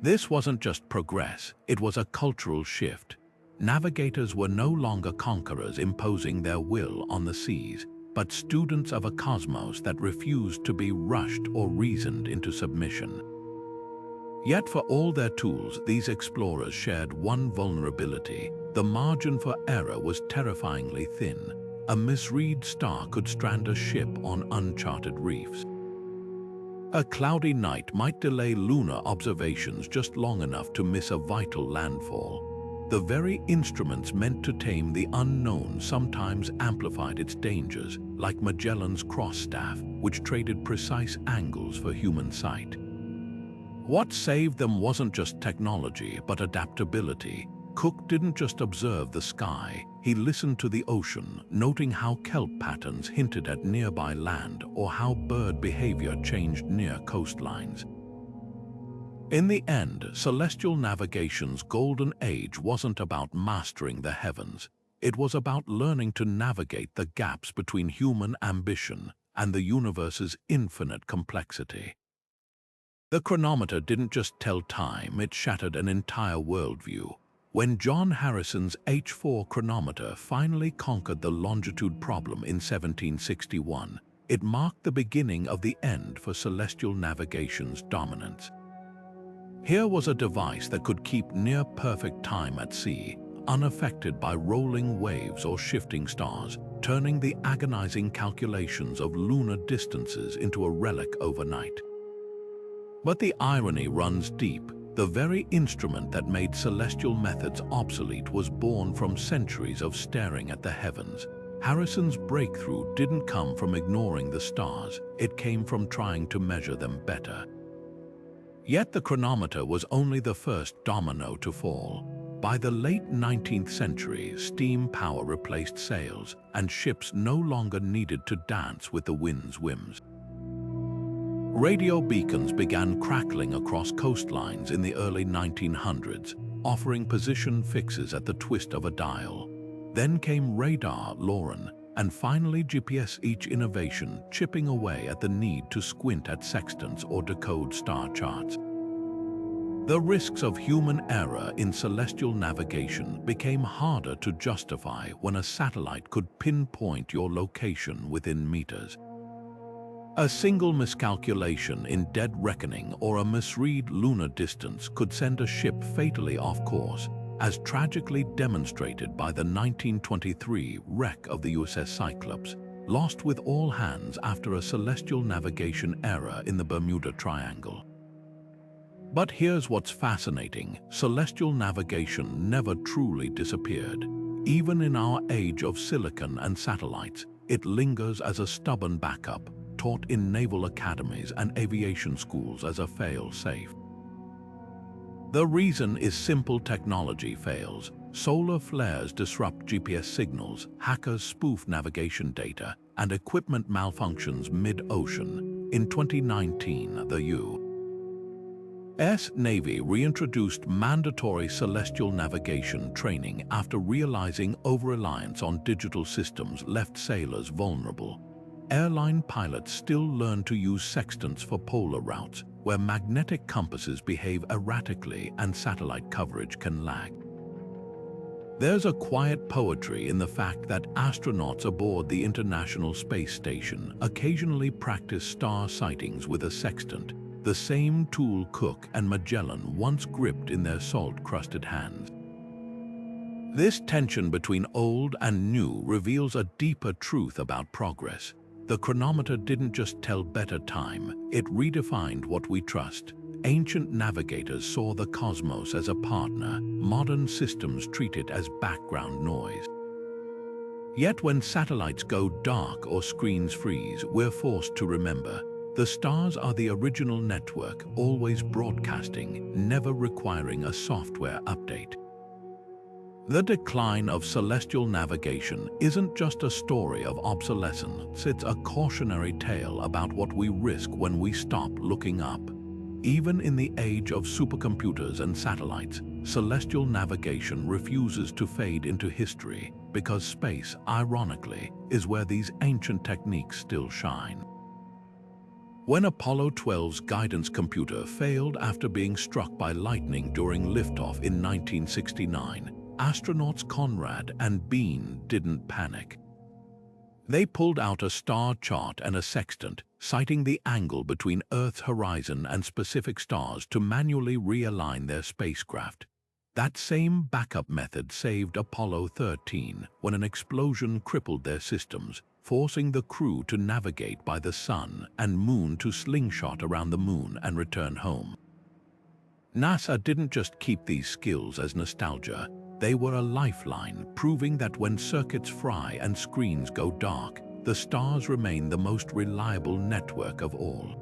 This wasn't just progress, it was a cultural shift. Navigators were no longer conquerors imposing their will on the seas, but students of a cosmos that refused to be rushed or reasoned into submission. Yet for all their tools, these explorers shared one vulnerability. The margin for error was terrifyingly thin. A misread star could strand a ship on uncharted reefs. A cloudy night might delay lunar observations just long enough to miss a vital landfall. The very instruments meant to tame the unknown sometimes amplified its dangers, like Magellan's cross staff, which traded precise angles for human sight. What saved them wasn't just technology, but adaptability. Cook didn't just observe the sky, he listened to the ocean, noting how kelp patterns hinted at nearby land or how bird behavior changed near coastlines. In the end, celestial navigation's golden age wasn't about mastering the heavens. It was about learning to navigate the gaps between human ambition and the universe's infinite complexity. The chronometer didn't just tell time, it shattered an entire worldview. When John Harrison's H4 chronometer finally conquered the longitude problem in 1761, it marked the beginning of the end for celestial navigation's dominance. Here was a device that could keep near-perfect time at sea, unaffected by rolling waves or shifting stars, turning the agonizing calculations of lunar distances into a relic overnight. But the irony runs deep. The very instrument that made celestial methods obsolete was born from centuries of staring at the heavens. Harrison's breakthrough didn't come from ignoring the stars, it came from trying to measure them better. Yet the chronometer was only the first domino to fall. By the late 19th century, steam power replaced sails, and ships no longer needed to dance with the wind's whims. Radio beacons began crackling across coastlines in the early 1900s, offering position fixes at the twist of a dial. Then came radar, Lunar, and finally GPS, each innovation chipping away at the need to squint at sextants or decode star charts. The risks of human error in celestial navigation became harder to justify when a satellite could pinpoint your location within meters. A single miscalculation in dead reckoning or a misread lunar distance could send a ship fatally off course, as tragically demonstrated by the 1923 wreck of the USS Cyclops, lost with all hands after a celestial navigation error in the Bermuda Triangle. But here's what's fascinating: celestial navigation never truly disappeared. Even in our age of silicon and satellites, it lingers as a stubborn backup, taught in naval academies and aviation schools as a fail-safe. The reason is simple: technology fails. Solar flares disrupt GPS signals, hackers spoof navigation data, and equipment malfunctions mid-ocean. In 2019, the U.S. Navy reintroduced mandatory celestial navigation training after realizing over-reliance on digital systems left sailors vulnerable. Airline pilots still learn to use sextants for polar routes, where magnetic compasses behave erratically and satellite coverage can lag. There's a quiet poetry in the fact that astronauts aboard the International Space Station occasionally practice star sightings with a sextant, the same tool Cook and Magellan once gripped in their salt-crusted hands. This tension between old and new reveals a deeper truth about progress. The chronometer didn't just tell better time, it redefined what we trust. Ancient navigators saw the cosmos as a partner, modern systems treat it as background noise. Yet when satellites go dark or screens freeze, we're forced to remember: the stars are the original network, always broadcasting, never requiring a software update. The decline of celestial navigation isn't just a story of obsolescence, it's a cautionary tale about what we risk when we stop looking up. Even in the age of supercomputers and satellites, celestial navigation refuses to fade into history, because space, ironically, is where these ancient techniques still shine. When Apollo 12's guidance computer failed after being struck by lightning during liftoff in 1969, astronauts Conrad and Bean didn't panic. They pulled out a star chart and a sextant, citing the angle between Earth's horizon and specific stars to manually realign their spacecraft. That same backup method saved Apollo 13 when an explosion crippled their systems, forcing the crew to navigate by the sun and moon to slingshot around the moon and return home. NASA didn't just keep these skills as nostalgia. They were a lifeline, proving that when circuits fry and screens go dark, the stars remain the most reliable network of all.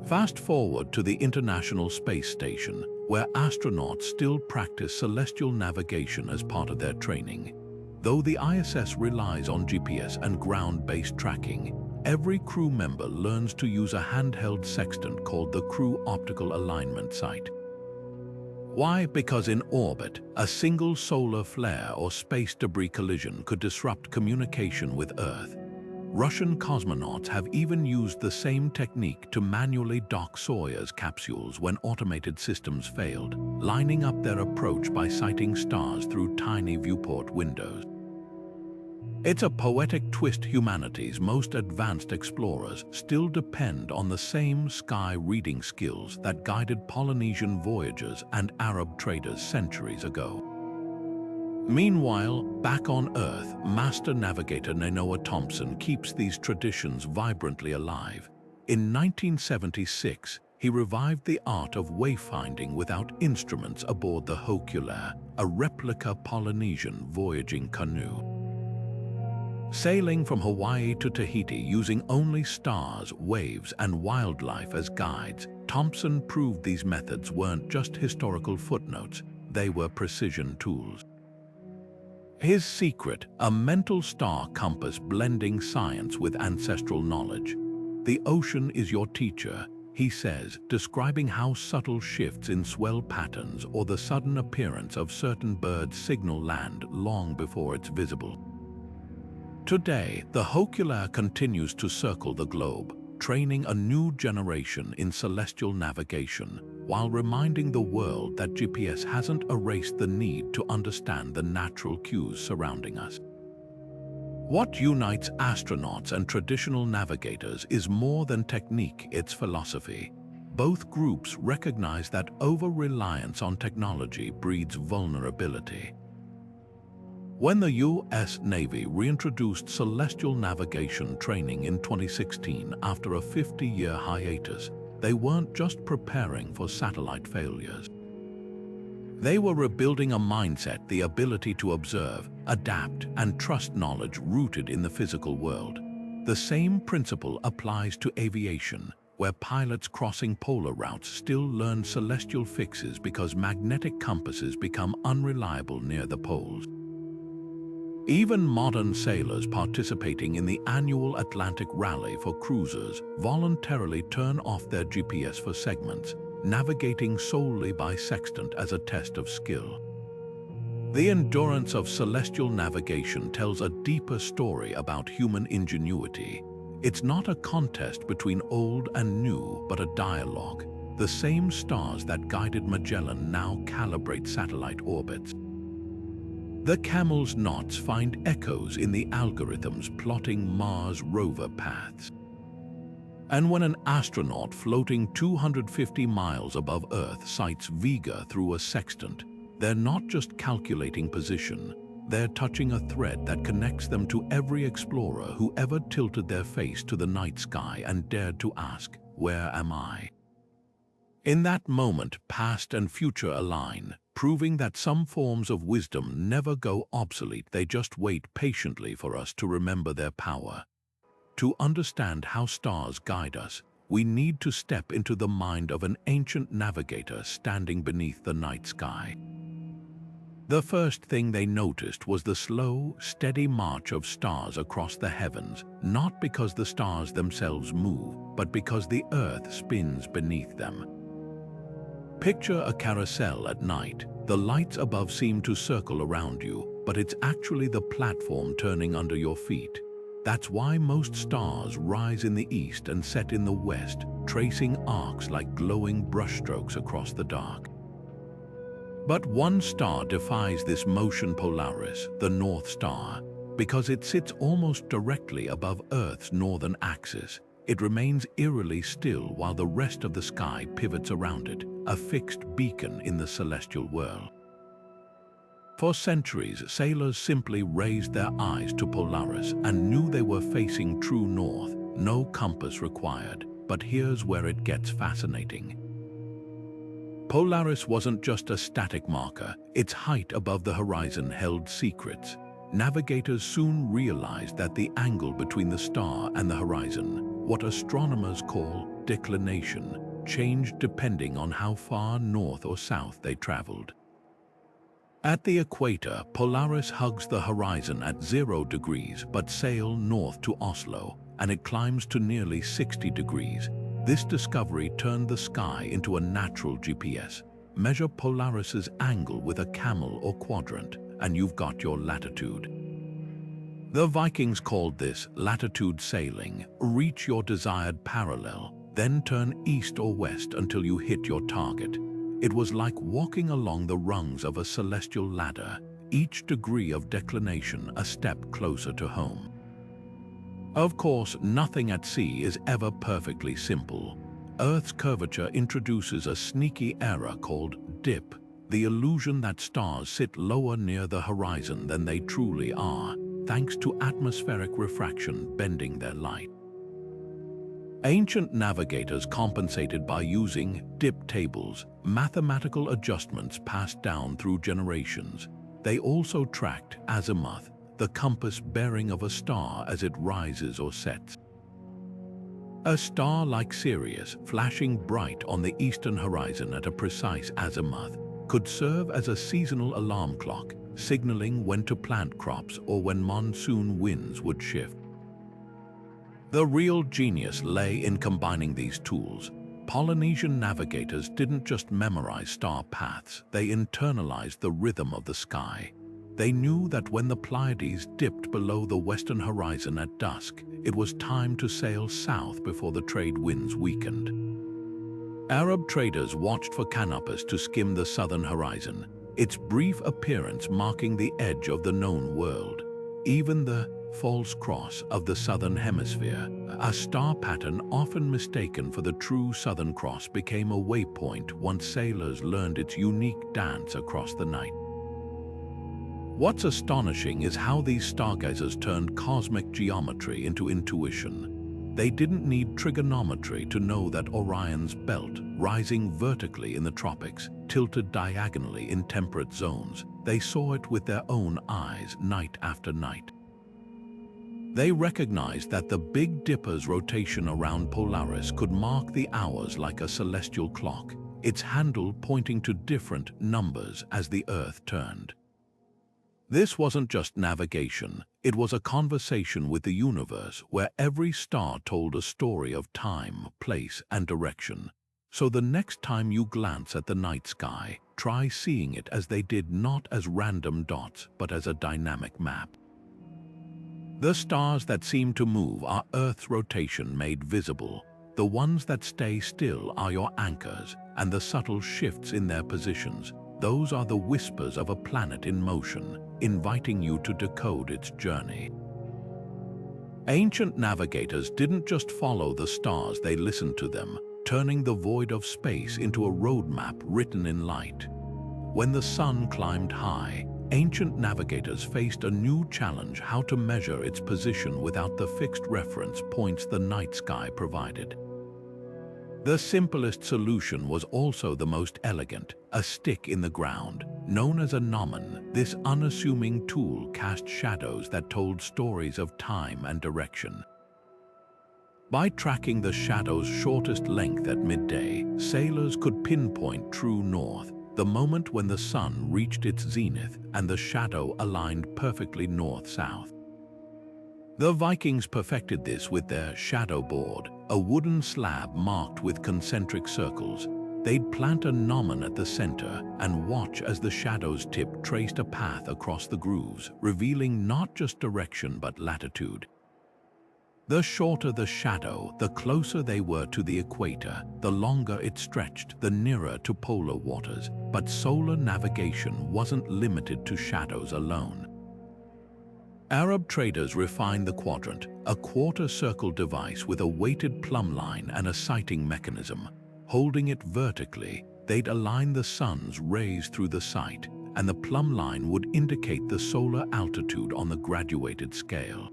Fast forward to the International Space Station, where astronauts still practice celestial navigation as part of their training. Though the ISS relies on GPS and ground-based tracking, every crew member learns to use a handheld sextant called the Crew Optical Alignment Sight. Why? Because in orbit, a single solar flare or space debris collision could disrupt communication with Earth. Russian cosmonauts have even used the same technique to manually dock Soyuz capsules when automated systems failed, lining up their approach by sighting stars through tiny viewport windows. It's a poetic twist. Humanity's most advanced explorers still depend on the same sky reading skills that guided Polynesian voyagers and Arab traders centuries ago. Meanwhile, back on Earth, master navigator Nainoa Thompson keeps these traditions vibrantly alive. In 1976, he revived the art of wayfinding without instruments aboard the Hokulea, a replica Polynesian voyaging canoe. Sailing from Hawaii to Tahiti using only stars, waves, and wildlife as guides, Thompson proved these methods weren't just historical footnotes, they were precision tools. His secret, a mental star compass blending science with ancestral knowledge. The ocean is your teacher, he says, describing how subtle shifts in swell patterns or the sudden appearance of certain birds signal land long before it's visible. Today, the Hokulea continues to circle the globe, training a new generation in celestial navigation, while reminding the world that GPS hasn't erased the need to understand the natural cues surrounding us. What unites astronauts and traditional navigators is more than technique, it's philosophy. Both groups recognize that over-reliance on technology breeds vulnerability. When the U.S. Navy reintroduced celestial navigation training in 2016 after a 50-year hiatus, they weren't just preparing for satellite failures. They were rebuilding a mindset, the ability to observe, adapt, and trust knowledge rooted in the physical world. The same principle applies to aviation, where pilots crossing polar routes still learn celestial fixes because magnetic compasses become unreliable near the poles. Even modern sailors participating in the annual Atlantic Rally for cruisers voluntarily turn off their GPS for segments, navigating solely by sextant as a test of skill. The endurance of celestial navigation tells a deeper story about human ingenuity. It's not a contest between old and new, but a dialogue. The same stars that guided Magellan now calibrate satellite orbits. The Camel's knots find echoes in the algorithms plotting Mars rover paths. And when an astronaut floating 250 miles above Earth sights Vega through a sextant, they're not just calculating position, they're touching a thread that connects them to every explorer who ever tilted their face to the night sky and dared to ask, "Where am I?" In that moment, past and future align, proving that some forms of wisdom never go obsolete, they just wait patiently for us to remember their power. To understand how stars guide us, we need to step into the mind of an ancient navigator standing beneath the night sky. The first thing they noticed was the slow, steady march of stars across the heavens, not because the stars themselves move, but because the Earth spins beneath them. Picture a carousel at night. The lights above seem to circle around you, but it's actually the platform turning under your feet. That's why most stars rise in the east and set in the west, tracing arcs like glowing brushstrokes across the dark. But one star defies this motion: Polaris, the North Star. Because it sits almost directly above Earth's northern axis, it remains eerily still while the rest of the sky pivots around it, a fixed beacon in the celestial world. For centuries, sailors simply raised their eyes to Polaris and knew they were facing true north, no compass required. But here's where it gets fascinating. Polaris wasn't just a static marker, its height above the horizon held secrets. Navigators soon realized that the angle between the star and the horizon, what astronomers call declination, changed depending on how far north or south they traveled. At the equator, Polaris hugs the horizon at 0 degrees but sails north to Oslo, and it climbs to nearly 60 degrees. This discovery turned the sky into a natural GPS. Measure Polaris's angle with a camel or quadrant, and you've got your latitude. The Vikings called this latitude sailing. Reach your desired parallel, then turn east or west until you hit your target. It was like walking along the rungs of a celestial ladder, each degree of declination a step closer to home. Of course, nothing at sea is ever perfectly simple. Earth's curvature introduces a sneaky error called dip, the illusion that stars sit lower near the horizon than they truly are, thanks to atmospheric refraction bending their light. Ancient navigators compensated by using dip tables, mathematical adjustments passed down through generations. They also tracked azimuth, the compass bearing of a star as it rises or sets. A star like Sirius, flashing bright on the eastern horizon at a precise azimuth, could serve as a seasonal alarm clock, signaling when to plant crops or when monsoon winds would shift. The real genius lay in combining these tools. Polynesian navigators didn't just memorize star paths, they internalized the rhythm of the sky. They knew that when the Pleiades dipped below the western horizon at dusk, it was time to sail south before the trade winds weakened. Arab traders watched for canopus to skim the southern horizon, its brief appearance marking the edge of the known world. Even the false cross of the southern hemisphere, a star pattern often mistaken for the true Southern Cross, became a waypoint once sailors learned its unique dance across the night. What's astonishing is how these stargazers turned cosmic geometry into intuition. They didn't need trigonometry to know that Orion's belt, rising vertically in the tropics, tilted diagonally in temperate zones. They saw it with their own eyes night after night. They recognized that the Big Dipper's rotation around Polaris could mark the hours like a celestial clock, its handle pointing to different numbers as the Earth turned. This wasn't just navigation, it was a conversation with the universe where every star told a story of time, place, and direction. So the next time you glance at the night sky, try seeing it as they did, not as random dots, but as a dynamic map. The stars that seem to move are Earth's rotation made visible. The ones that stay still are your anchors, and the subtle shifts in their positions, those are the whispers of a planet in motion, inviting you to decode its journey. Ancient navigators didn't just follow the stars, they listened to them, turning the void of space into a roadmap written in light. When the sun climbed high, ancient navigators faced a new challenge: how to measure its position without the fixed reference points the night sky provided. The simplest solution was also the most elegant: a stick in the ground. Known as a gnomon, this unassuming tool cast shadows that told stories of time and direction. By tracking the shadow's shortest length at midday, sailors could pinpoint true north, the moment when the sun reached its zenith and the shadow aligned perfectly north-south. The Vikings perfected this with their shadow board, a wooden slab marked with concentric circles. They'd plant a gnomon at the center and watch as the shadow's tip traced a path across the grooves, revealing not just direction but latitude. The shorter the shadow, the closer they were to the equator, the longer it stretched, the nearer to polar waters. But solar navigation wasn't limited to shadows alone. Arab traders refined the quadrant, a quarter-circle device with a weighted plumb line and a sighting mechanism. Holding it vertically, they'd align the sun's rays through the sight, and the plumb line would indicate the solar altitude on the graduated scale.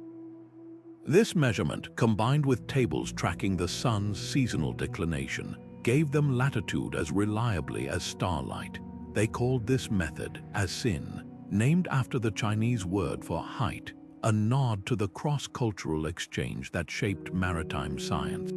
This measurement, combined with tables tracking the sun's seasonal declination, gave them latitude as reliably as starlight. They called this method Asin, named after the Chinese word for height, a nod to the cross-cultural exchange that shaped maritime science.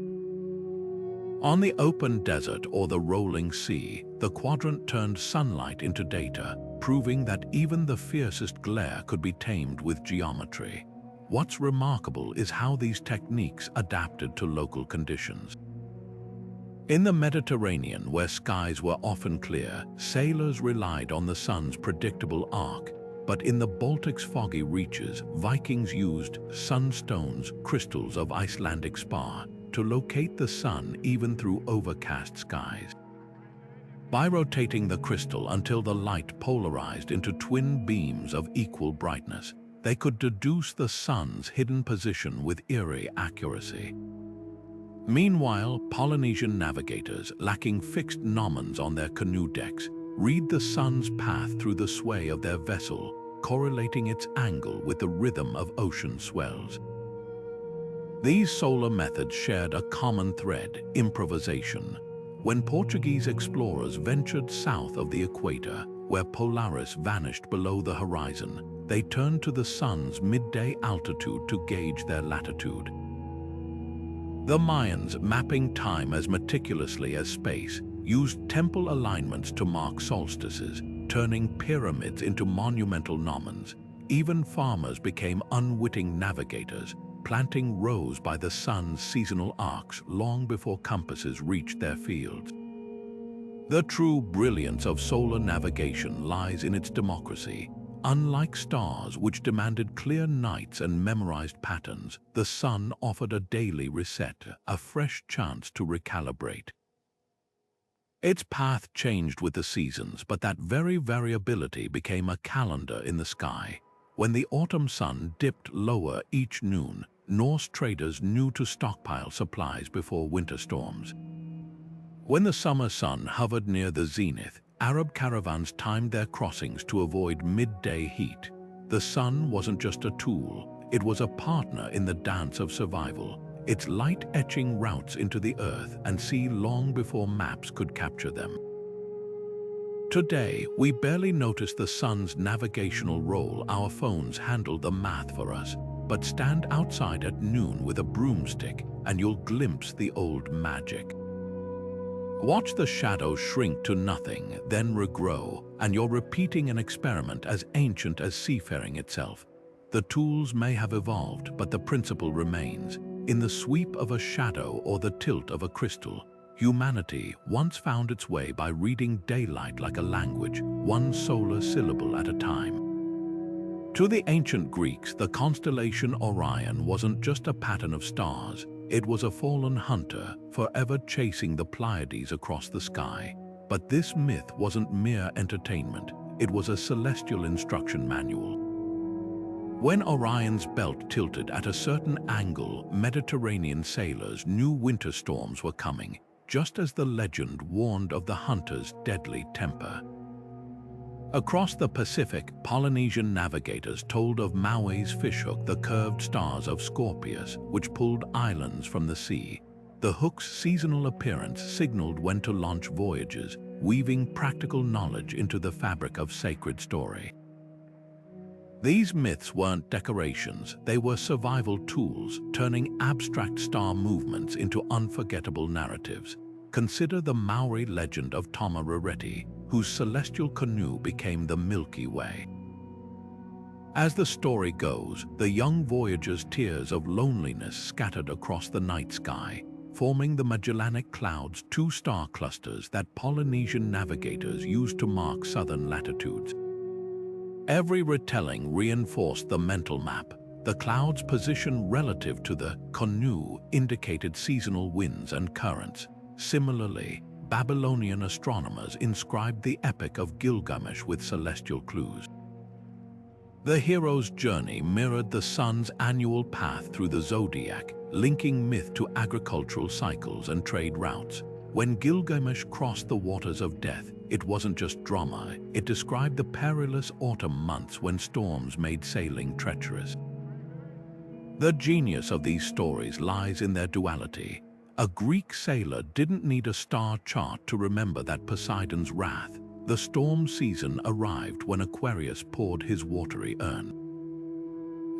On the open desert or the rolling sea, the quadrant turned sunlight into data, proving that even the fiercest glare could be tamed with geometry. What's remarkable is how these techniques adapted to local conditions. In the Mediterranean, where skies were often clear, sailors relied on the sun's predictable arc. But in the Baltic's foggy reaches, Vikings used sunstones, crystals of Icelandic spar, to locate the sun even through overcast skies. By rotating the crystal until the light polarized into twin beams of equal brightness, they could deduce the sun's hidden position with eerie accuracy. Meanwhile, Polynesian navigators, lacking fixed gnomons on their canoe decks, read the sun's path through the sway of their vessel, correlating its angle with the rhythm of ocean swells. These solar methods shared a common thread: improvisation. When Portuguese explorers ventured south of the equator, where Polaris vanished below the horizon, they turned to the sun's midday altitude to gauge their latitude. The Mayans, mapping time as meticulously as space, used temple alignments to mark solstices, turning pyramids into monumental gnomons. Even farmers became unwitting navigators, planting rows by the sun's seasonal arcs long before compasses reached their fields. The true brilliance of solar navigation lies in its democracy. Unlike stars, which demanded clear nights and memorized patterns, the sun offered a daily reset, a fresh chance to recalibrate. Its path changed with the seasons, but that very variability became a calendar in the sky. When the autumn sun dipped lower each noon, Norse traders knew to stockpile supplies before winter storms. When the summer sun hovered near the zenith, Arab caravans timed their crossings to avoid midday heat. The sun wasn't just a tool, it was a partner in the dance of survival, its light etching routes into the earth and sea long before maps could capture them. Today, we barely notice the sun's navigational role. Our phones handle the math for us. But stand outside at noon with a broomstick and you'll glimpse the old magic. Watch the shadows shrink to nothing, then regrow, and you're repeating an experiment as ancient as seafaring itself. The tools may have evolved, but the principle remains. In the sweep of a shadow or the tilt of a crystal, humanity once found its way by reading daylight like a language, one solar syllable at a time. To the ancient Greeks, the constellation Orion wasn't just a pattern of stars. It was a fallen hunter, forever chasing the Pleiades across the sky. But this myth wasn't mere entertainment. It was a celestial instruction manual. When Orion's belt tilted at a certain angle, Mediterranean sailors knew winter storms were coming, just as the legend warned of the hunter's deadly temper. Across the Pacific, Polynesian navigators told of Maui's fishhook, the curved stars of Scorpius, which pulled islands from the sea. The hook's seasonal appearance signaled when to launch voyages, weaving practical knowledge into the fabric of sacred story. These myths weren't decorations, they were survival tools, turning abstract star movements into unforgettable narratives. Consider the Maori legend of Toma Rareti, whose celestial canoe became the Milky Way. As the story goes, the young voyager's tears of loneliness scattered across the night sky, forming the Magellanic Clouds, two star clusters that Polynesian navigators used to mark southern latitudes. Every retelling reinforced the mental map. The cloud's position relative to the canoe indicated seasonal winds and currents. Similarly, Babylonian astronomers inscribed the Epic of Gilgamesh with celestial clues. The hero's journey mirrored the sun's annual path through the zodiac, linking myth to agricultural cycles and trade routes. When Gilgamesh crossed the waters of death, it wasn't just drama, it described the perilous autumn months when storms made sailing treacherous. The genius of these stories lies in their duality. A Greek sailor didn't need a star chart to remember that Poseidon's wrath. The storm season arrived when Aquarius poured his watery urn.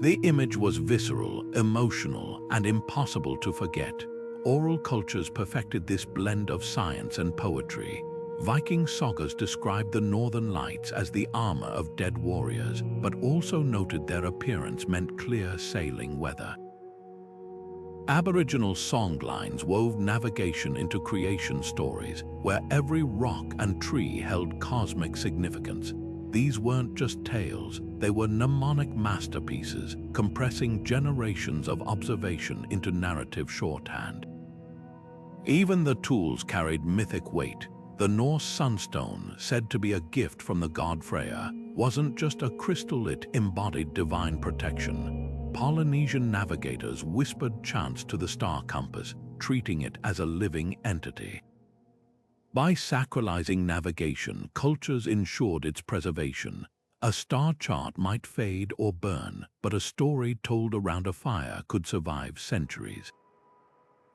The image was visceral, emotional, and impossible to forget. oral cultures perfected this blend of science and poetry. Viking sagas described the northern lights as the armor of dead warriors, but also noted their appearance meant clear sailing weather. Aboriginal songlines wove navigation into creation stories, where every rock and tree held cosmic significance. These weren't just tales, they were mnemonic masterpieces, compressing generations of observation into narrative shorthand. Even the tools carried mythic weight. The Norse Sunstone, said to be a gift from the god Freya, wasn't just a crystal, it embodied divine protection. Polynesian navigators whispered chants to the star compass, treating it as a living entity. By sacralizing navigation, cultures ensured its preservation. A star chart might fade or burn, but a story told around a fire could survive centuries.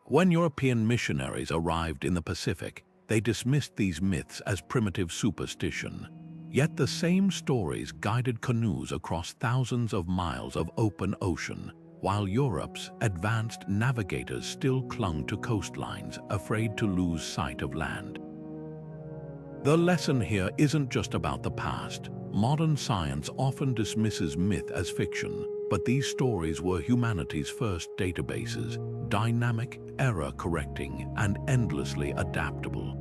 When European missionaries arrived in the Pacific, they dismissed these myths as primitive superstition. Yet the same stories guided canoes across thousands of miles of open ocean, while Europe's advanced navigators still clung to coastlines, afraid to lose sight of land. The lesson here isn't just about the past. Modern science often dismisses myth as fiction, but these stories were humanity's first databases, dynamic, error-correcting, and endlessly adaptable.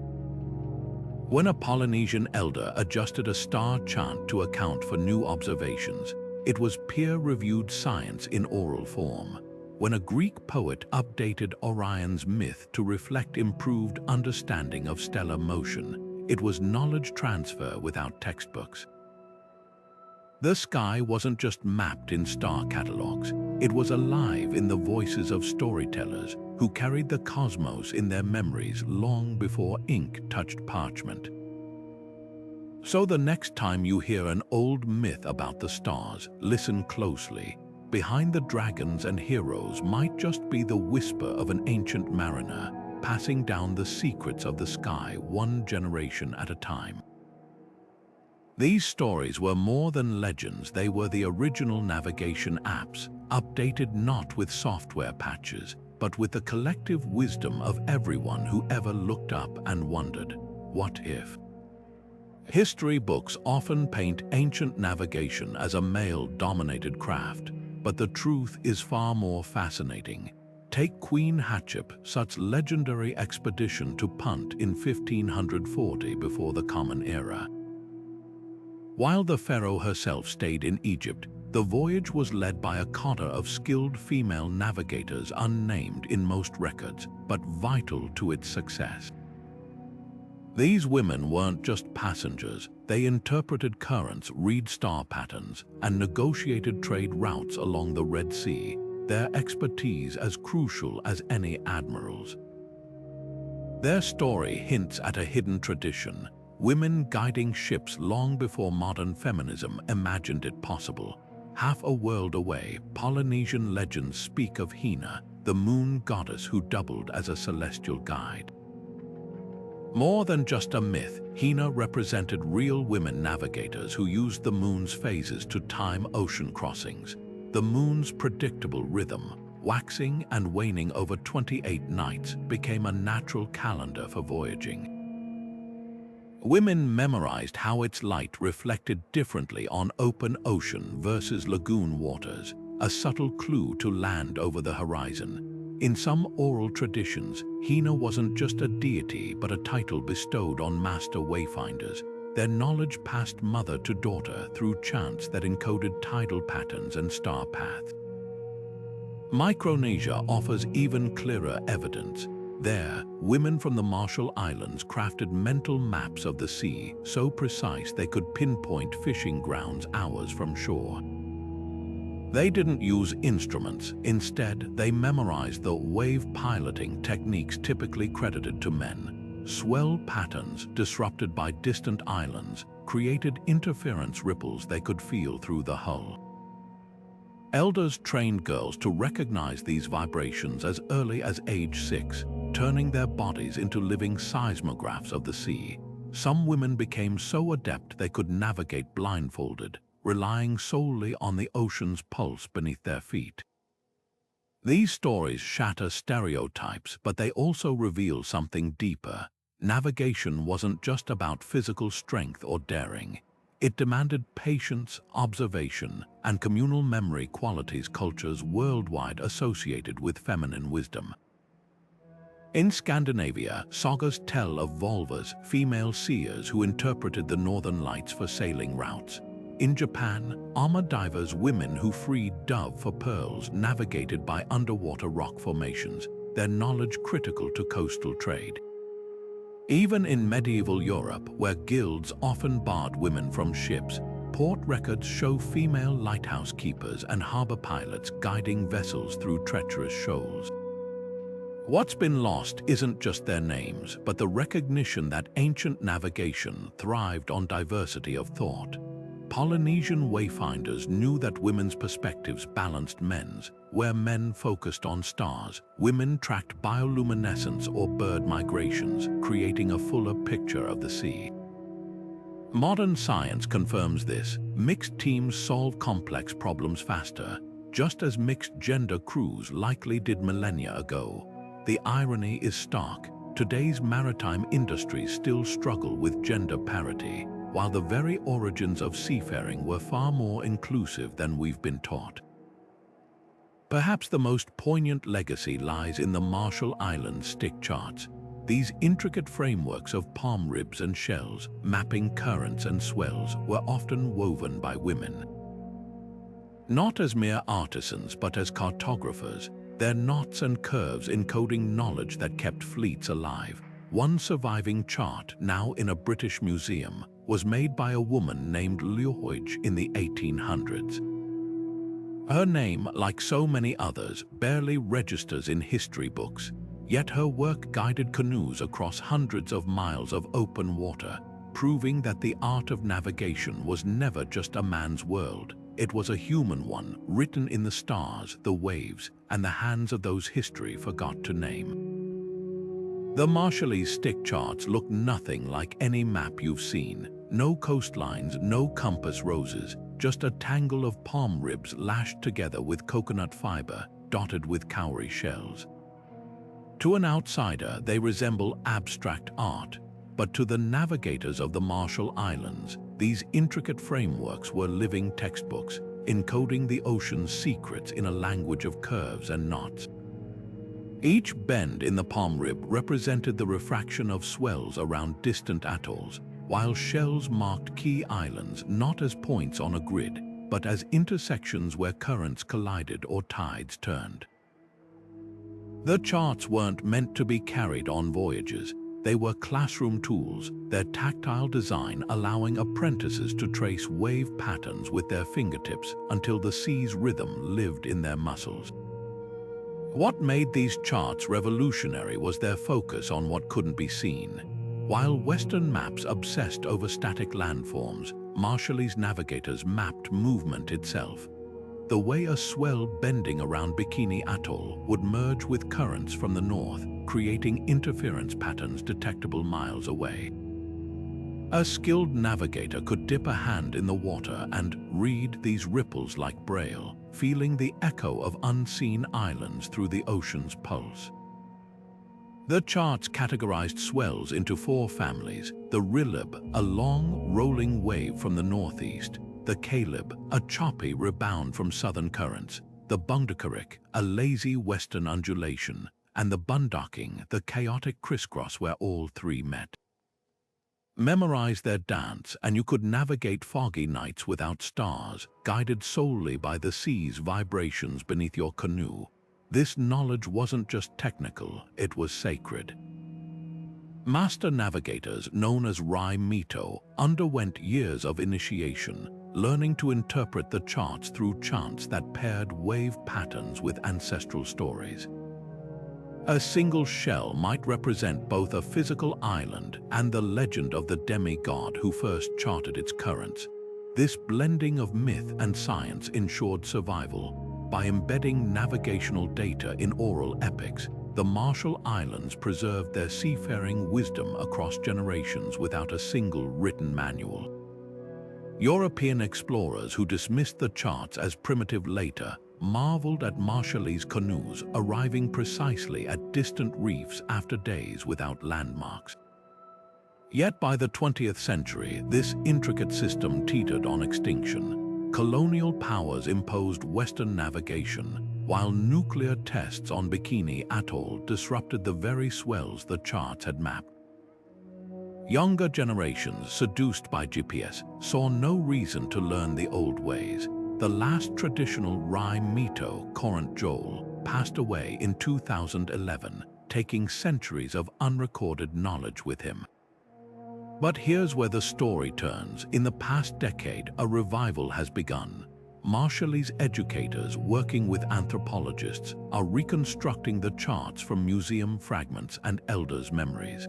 When a Polynesian elder adjusted a star chart to account for new observations, it was peer-reviewed science in oral form. When a Greek poet updated Orion's myth to reflect improved understanding of stellar motion, it was knowledge transfer without textbooks. The sky wasn't just mapped in star catalogs, it was alive in the voices of storytellers who carried the cosmos in their memories long before ink touched parchment. So the next time you hear an old myth about the stars, listen closely. Behind the dragons and heroes might just be the whisper of an ancient mariner, passing down the secrets of the sky one generation at a time. These stories were more than legends, they were the original navigation apps, updated not with software patches, but with the collective wisdom of everyone who ever looked up and wondered, what if? History books often paint ancient navigation as a male-dominated craft, but the truth is far more fascinating. Take Queen Hatshepsut's legendary expedition to Punt in 1540 before the Common Era. While the pharaoh herself stayed in Egypt, the voyage was led by a cotter of skilled female navigators unnamed in most records, but vital to its success. These women weren't just passengers, they interpreted currents, read star patterns, and negotiated trade routes along the Red Sea, their expertise as crucial as any admiral's. Their story hints at a hidden tradition, women guiding ships long before modern feminism imagined it possible. Half a world away, Polynesian legends speak of Hina, the moon goddess who doubled as a celestial guide. More than just a myth, Hina represented real women navigators who used the moon's phases to time ocean crossings. The moon's predictable rhythm, waxing and waning over 28 nights, became a natural calendar for voyaging. Women memorized how its light reflected differently on open ocean versus lagoon waters, a subtle clue to land over the horizon. In some oral traditions, Hina wasn't just a deity but a title bestowed on master wayfinders. Their knowledge passed mother to daughter through chants that encoded tidal patterns and star paths. Micronesia offers even clearer evidence. There, women from the Marshall Islands crafted mental maps of the sea, so precise they could pinpoint fishing grounds hours from shore. They didn't use instruments. Instead, they memorized the wave piloting techniques typically credited to men. Swell patterns, disrupted by distant islands, created interference ripples they could feel through the hull. Elders trained girls to recognize these vibrations as early as age 6, turning their bodies into living seismographs of the sea. Some women became so adept they could navigate blindfolded, relying solely on the ocean's pulse beneath their feet. These stories shatter stereotypes, but they also reveal something deeper. Navigation wasn't just about physical strength or daring. It demanded patience, observation, and communal memory, qualities cultures worldwide associated with feminine wisdom. In Scandinavia, sagas tell of volvas, female seers who interpreted the northern lights for sailing routes. In Japan, armored divers, women who freed dove for pearls, navigated by underwater rock formations, their knowledge critical to coastal trade. Even in medieval Europe, where guilds often barred women from ships, port records show female lighthouse keepers and harbor pilots guiding vessels through treacherous shoals. What's been lost isn't just their names, but the recognition that ancient navigation thrived on diversity of thought. Polynesian wayfinders knew that women's perspectives balanced men's. Where men focused on stars, women tracked bioluminescence or bird migrations, creating a fuller picture of the sea. Modern science confirms this. Mixed teams solve complex problems faster, just as mixed-gender crews likely did millennia ago. The irony is stark. Today's maritime industries still struggle with gender parity, while the very origins of seafaring were far more inclusive than we've been taught. Perhaps the most poignant legacy lies in the Marshall Islands stick charts. These intricate frameworks of palm ribs and shells, mapping currents and swells, were often woven by women. Not as mere artisans, but as cartographers, their knots and curves encoding knowledge that kept fleets alive. One surviving chart, now in a British museum, was made by a woman named Lunar in the 1800s. Her name, like so many others, barely registers in history books, yet her work guided canoes across hundreds of miles of open water, proving that the art of navigation was never just a man's world. It was a human one, written in the stars, the waves, and the hands of those history forgot to name. The Marshallese stick charts look nothing like any map you've seen. No coastlines, no compass roses, just a tangle of palm ribs lashed together with coconut fiber, dotted with cowrie shells. To an outsider, they resemble abstract art, but to the navigators of the Marshall Islands, these intricate frameworks were living textbooks, encoding the ocean's secrets in a language of curves and knots. Each bend in the palm rib represented the refraction of swells around distant atolls, while shells marked key islands not as points on a grid, but as intersections where currents collided or tides turned. The charts weren't meant to be carried on voyages. They were classroom tools, their tactile design allowing apprentices to trace wave patterns with their fingertips until the sea's rhythm lived in their muscles. What made these charts revolutionary was their focus on what couldn't be seen. While Western maps obsessed over static landforms, Marshallese navigators mapped movement itself. The way a swell bending around Bikini Atoll would merge with currents from the north, creating interference patterns detectable miles away. A skilled navigator could dip a hand in the water and read these ripples like braille, feeling the echo of unseen islands through the ocean's pulse. The charts categorized swells into 4 families: the rilib, a long, rolling wave from the northeast; the caleb, a choppy rebound from southern currents; the bundakarik, a lazy western undulation; and the bundaking, the chaotic crisscross where all 3 met. Memorize their dance, and you could navigate foggy nights without stars, guided solely by the sea's vibrations beneath your canoe. This knowledge wasn't just technical, it was sacred. Master navigators, known as Rai Mito, underwent years of initiation, learning to interpret the charts through chants that paired wave patterns with ancestral stories. A single shell might represent both a physical island and the legend of the demigod who first charted its currents. This blending of myth and science ensured survival. By embedding navigational data in oral epics, the Marshall Islands preserved their seafaring wisdom across generations without a single written manual. European explorers who dismissed the charts as primitive later marveled at Marshallese canoes arriving precisely at distant reefs after days without landmarks. Yet by the 20th century, this intricate system teetered on extinction. Colonial powers imposed Western navigation, while nuclear tests on Bikini Atoll disrupted the very swells the charts had mapped. Younger generations, seduced by GPS, saw no reason to learn the old ways. The last traditional Rai Mito, Corrent Joel, passed away in 2011, taking centuries of unrecorded knowledge with him. But here's where the story turns. In the past decade, a revival has begun. Marshallese educators working with anthropologists are reconstructing the charts from museum fragments and elders' memories.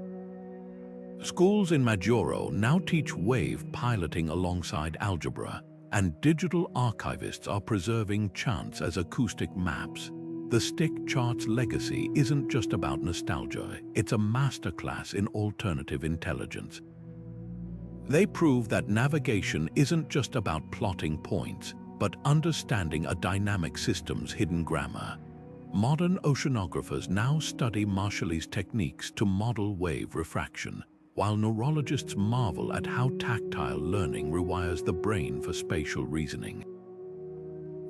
Schools in Majuro now teach wave piloting alongside algebra, and digital archivists are preserving chants as acoustic maps. The stick chart's legacy isn't just about nostalgia, it's a masterclass in alternative intelligence. They prove that navigation isn't just about plotting points, but understanding a dynamic system's hidden grammar. Modern oceanographers now study Marshallese techniques to model wave refraction, while neurologists marvel at how tactile learning rewires the brain for spatial reasoning.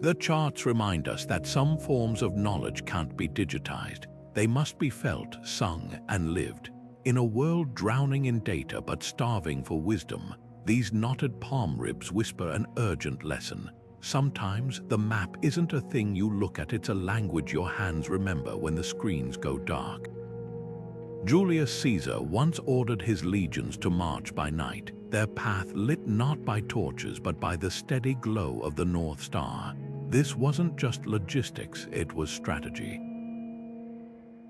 The charts remind us that some forms of knowledge can't be digitized. They must be felt, sung, and lived. In a world drowning in data but starving for wisdom, these knotted palm ribs whisper an urgent lesson. Sometimes the map isn't a thing you look at, it's a language your hands remember when the screens go dark. Julius Caesar once ordered his legions to march by night, their path lit not by torches but by the steady glow of the North Star. This wasn't just logistics, it was strategy.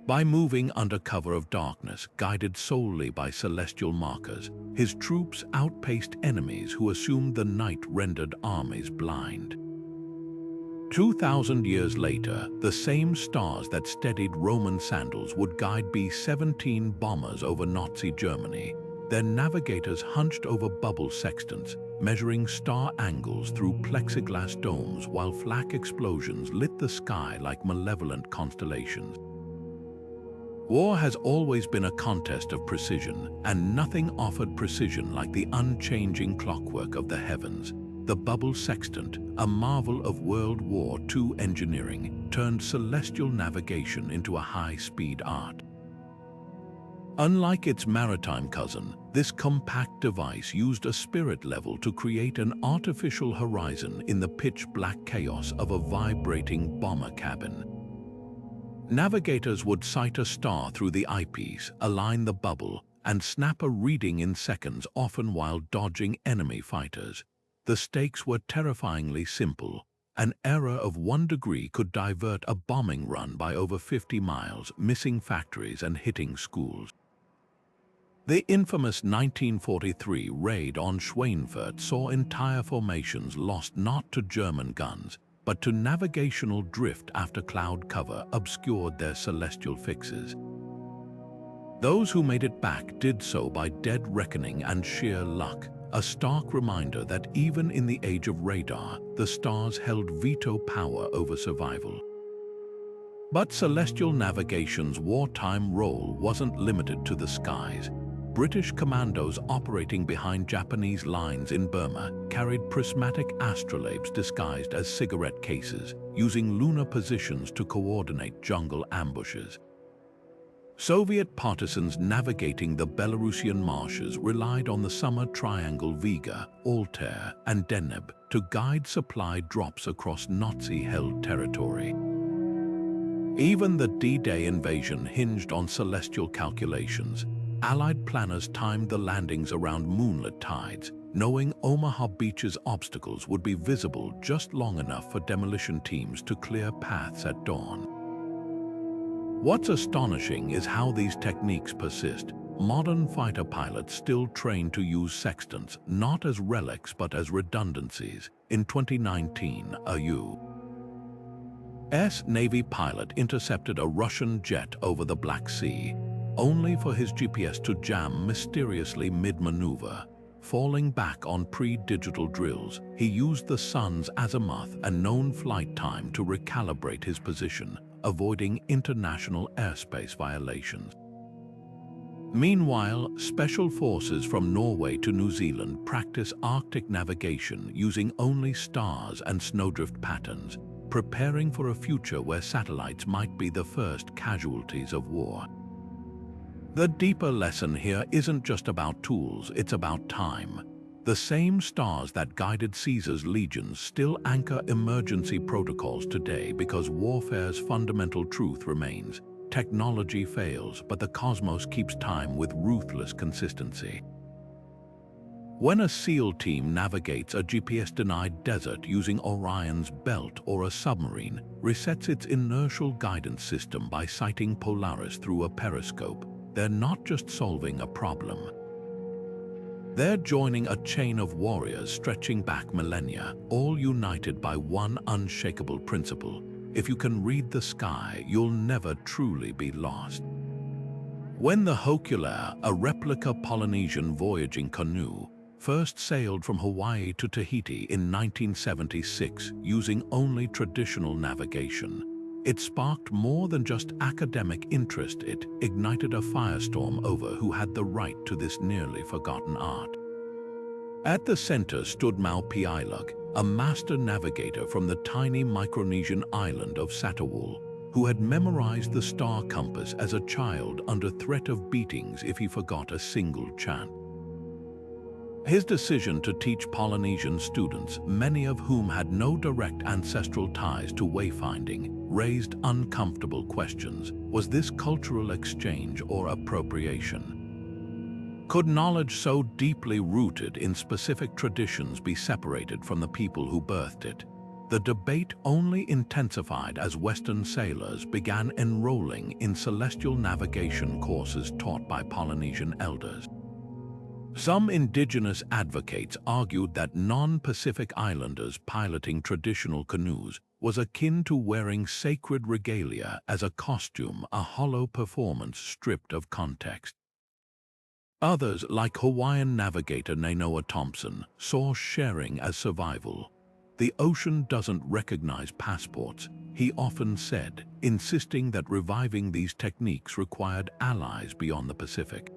By moving under cover of darkness, guided solely by celestial markers, his troops outpaced enemies who assumed the night rendered armies blind. 2,000 years later, the same stars that steadied Roman sandals would guide B-17 bombers over Nazi Germany. Their navigators hunched over bubble sextants, measuring star angles through plexiglass domes while flak explosions lit the sky like malevolent constellations. War has always been a contest of precision, and nothing offered precision like the unchanging clockwork of the heavens. The bubble sextant, a marvel of World War II engineering, turned celestial navigation into a high-speed art. Unlike its maritime cousin, this compact device used a spirit level to create an artificial horizon in the pitch-black chaos of a vibrating bomber cabin. Navigators would sight a star through the eyepiece, align the bubble, and snap a reading in seconds, often while dodging enemy fighters. The stakes were terrifyingly simple. An error of 1 degree could divert a bombing run by over 50 miles, missing factories and hitting schools. The infamous 1943 raid on Schweinfurt saw entire formations lost not to German guns, but to navigational drift after cloud cover obscured their celestial fixes. Those who made it back did so by dead reckoning and sheer luck, a stark reminder that even in the age of radar, the stars held veto power over survival. But celestial navigation's wartime role wasn't limited to the skies. British commandos operating behind Japanese lines in Burma carried prismatic astrolabes disguised as cigarette cases, using lunar positions to coordinate jungle ambushes. Soviet partisans navigating the Belarusian marshes relied on the summer triangle Vega, Altair, and Deneb to guide supply drops across Nazi-held territory. Even the D-Day invasion hinged on celestial calculations. Allied planners timed the landings around moonlit tides, knowing Omaha Beach's obstacles would be visible just long enough for demolition teams to clear paths at dawn. What's astonishing is how these techniques persist. Modern fighter pilots still train to use sextants, not as relics but as redundancies. In 2019, a U.S. Navy pilot intercepted a Russian jet over the Black Sea, only for his GPS to jam mysteriously mid-maneuver. Falling back on pre-digital drills, he used the sun's azimuth and known flight time to recalibrate his position, avoiding international airspace violations. Meanwhile, special forces from Norway to New Zealand practice Arctic navigation using only stars and snowdrift patterns, preparing for a future where satellites might be the first casualties of war. The deeper lesson here isn't just about tools, it's about time. The same stars that guided Caesar's legions still anchor emergency protocols today because warfare's fundamental truth remains. Technology fails, but the cosmos keeps time with ruthless consistency. When a SEAL team navigates a GPS-denied desert using Orion's belt, or a submarine resets its inertial guidance system by sighting Polaris through a periscope, they're not just solving a problem. They're joining a chain of warriors stretching back millennia, all united by one unshakable principle: if you can read the sky, you'll never truly be lost. When the Hokulea, a replica Polynesian voyaging canoe, first sailed from Hawaii to Tahiti in 1976 using only traditional navigation, it sparked more than just academic interest. It ignited a firestorm over who had the right to this nearly forgotten art. At the center stood Maupiailug, a master navigator from the tiny Micronesian island of Satawal, who had memorized the star compass as a child under threat of beatings if he forgot a single chant. His decision to teach Polynesian students, many of whom had no direct ancestral ties to wayfinding, raised uncomfortable questions. Was this cultural exchange or appropriation? Could knowledge so deeply rooted in specific traditions be separated from the people who birthed it? The debate only intensified as Western sailors began enrolling in celestial navigation courses taught by Polynesian elders. Some indigenous advocates argued that non-Pacific islanders piloting traditional canoes was akin to wearing sacred regalia as a costume, a hollow performance stripped of context. Others, like Hawaiian navigator Nainoa Thompson, saw sharing as survival. The ocean doesn't recognize passports, he often said, insisting that reviving these techniques required allies beyond the Pacific.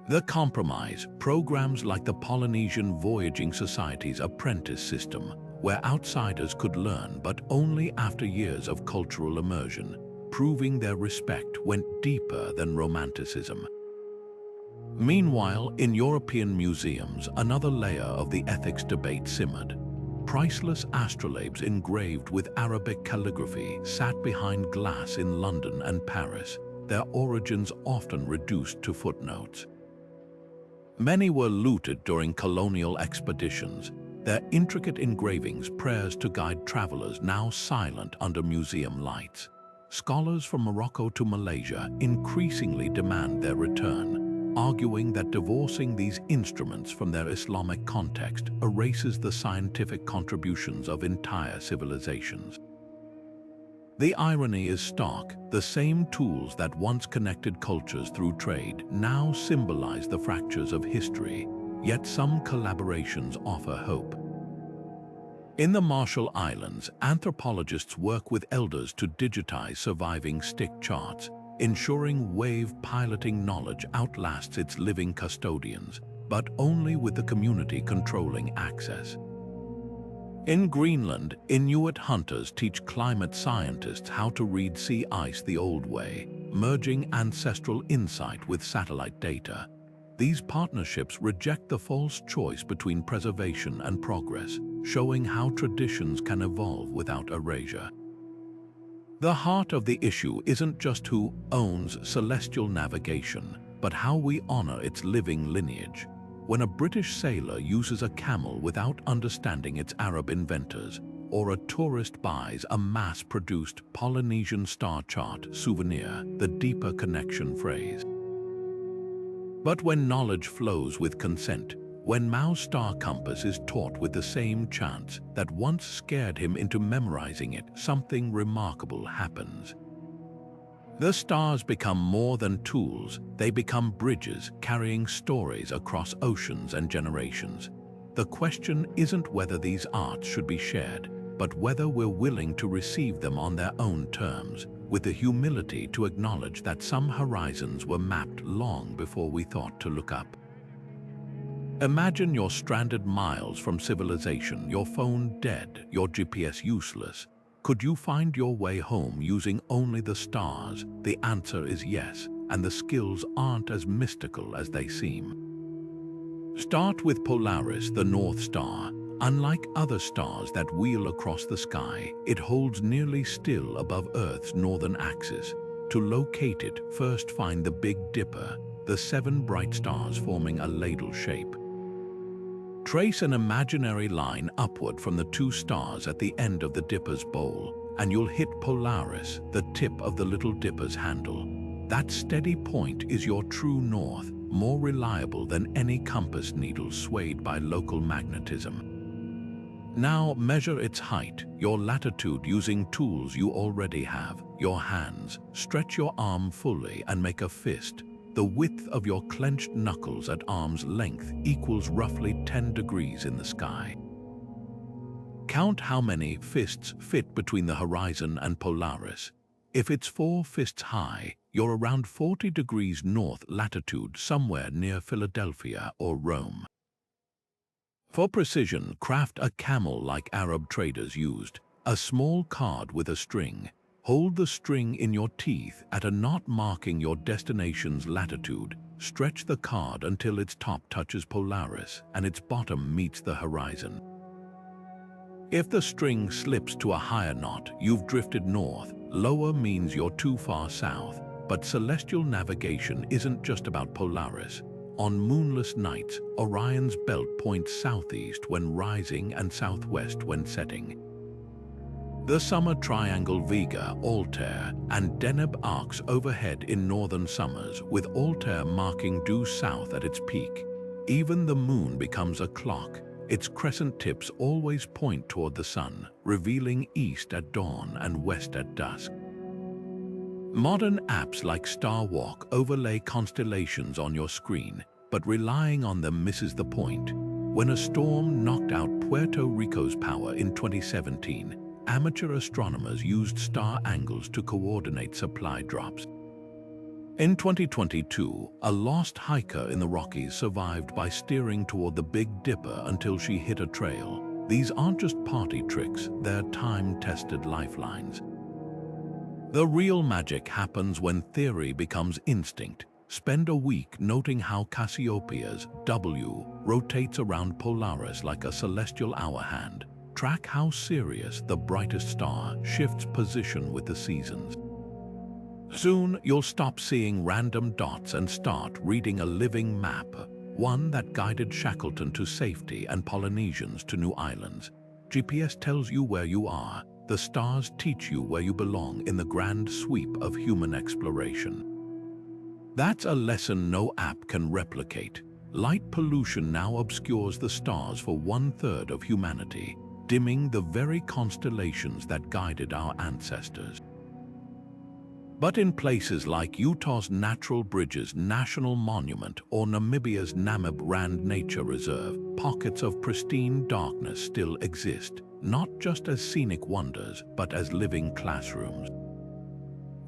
The compromise, programs like the Polynesian Voyaging Society's apprentice system, where outsiders could learn but only after years of cultural immersion, proving their respect went deeper than romanticism. Meanwhile, in European museums, another layer of the ethics debate simmered. Priceless astrolabes engraved with Arabic calligraphy sat behind glass in London and Paris, their origins often reduced to footnotes. Many were looted during colonial expeditions, their intricate engravings prayers to guide travelers now silent under museum lights. Scholars from Morocco to Malaysia increasingly demand their return, arguing that divorcing these instruments from their Islamic context erases the scientific contributions of entire civilizations. The irony is stark. The same tools that once connected cultures through trade now symbolize the fractures of history, yet some collaborations offer hope. In the Marshall Islands, anthropologists work with elders to digitize surviving stick charts, ensuring wave piloting knowledge outlasts its living custodians, but only with the community controlling access. In Greenland, Inuit hunters teach climate scientists how to read sea ice the old way, merging ancestral insight with satellite data. These partnerships reject the false choice between preservation and progress, showing how traditions can evolve without erasure. The heart of the issue isn't just who owns celestial navigation, but how we honor its living lineage. When a British sailor uses a camel without understanding its Arab inventors, or a tourist buys a mass-produced Polynesian star chart souvenir, the deeper connection phrase. But when knowledge flows with consent, when Mao's star compass is taught with the same chants that once scared him into memorizing it, something remarkable happens. The stars become more than tools, they become bridges carrying stories across oceans and generations. The question isn't whether these arts should be shared, but whether we're willing to receive them on their own terms, with the humility to acknowledge that some horizons were mapped long before we thought to look up. Imagine you're stranded miles from civilization, your phone dead, your GPS useless. Could you find your way home using only the stars? The answer is yes, and the skills aren't as mystical as they seem. Start with Polaris, the North Star. Unlike other stars that wheel across the sky, it holds nearly still above Earth's northern axis. To locate it, first find the Big Dipper, the 7 bright stars forming a ladle shape. Trace an imaginary line upward from the 2 stars at the end of the Dipper's bowl, and you'll hit Polaris, the tip of the Little Dipper's handle. That steady point is your true north, more reliable than any compass needle swayed by local magnetism. Now measure its height, your latitude using tools you already have, your hands. Stretch your arm fully and make a fist. The width of your clenched knuckles at arm's length equals roughly 10 degrees in the sky. Count how many fists fit between the horizon and Polaris. If it's 4 fists high, you're around 40 degrees north latitude, somewhere near Philadelphia or Rome. For precision, craft a camel like Arab traders used, a small card with a string. Hold the string in your teeth at a knot marking your destination's latitude. Stretch the card until its top touches Polaris and its bottom meets the horizon. If the string slips to a higher knot, you've drifted north. Lower means you're too far south. But celestial navigation isn't just about Polaris. On moonless nights, Orion's belt points southeast when rising and southwest when setting. The summer triangle Vega, Altair, and Deneb arcs overhead in northern summers, with Altair marking due south at its peak. Even the moon becomes a clock. Its crescent tips always point toward the sun, revealing east at dawn and west at dusk. Modern apps like Star Walk overlay constellations on your screen, but relying on them misses the point. When a storm knocked out Puerto Rico's power in 2017, amateur astronomers used star angles to coordinate supply drops. In 2022, a lost hiker in the Rockies survived by steering toward the Big Dipper until she hit a trail. These aren't just party tricks, they're time-tested lifelines. The real magic happens when theory becomes instinct. Spend a week noting how Cassiopeia's W rotates around Polaris like a celestial hour hand. Track how Sirius, the brightest star, shifts position with the seasons. Soon, you'll stop seeing random dots and start reading a living map, one that guided Shackleton to safety and Polynesians to new islands. GPS tells you where you are. The stars teach you where you belong in the grand sweep of human exploration. That's a lesson no app can replicate. Light pollution now obscures the stars for 1/3 of humanity, dimming the very constellations that guided our ancestors. But in places like Utah's Natural Bridges National Monument or Namibia's Namib Rand Nature Reserve, pockets of pristine darkness still exist, not just as scenic wonders, but as living classrooms.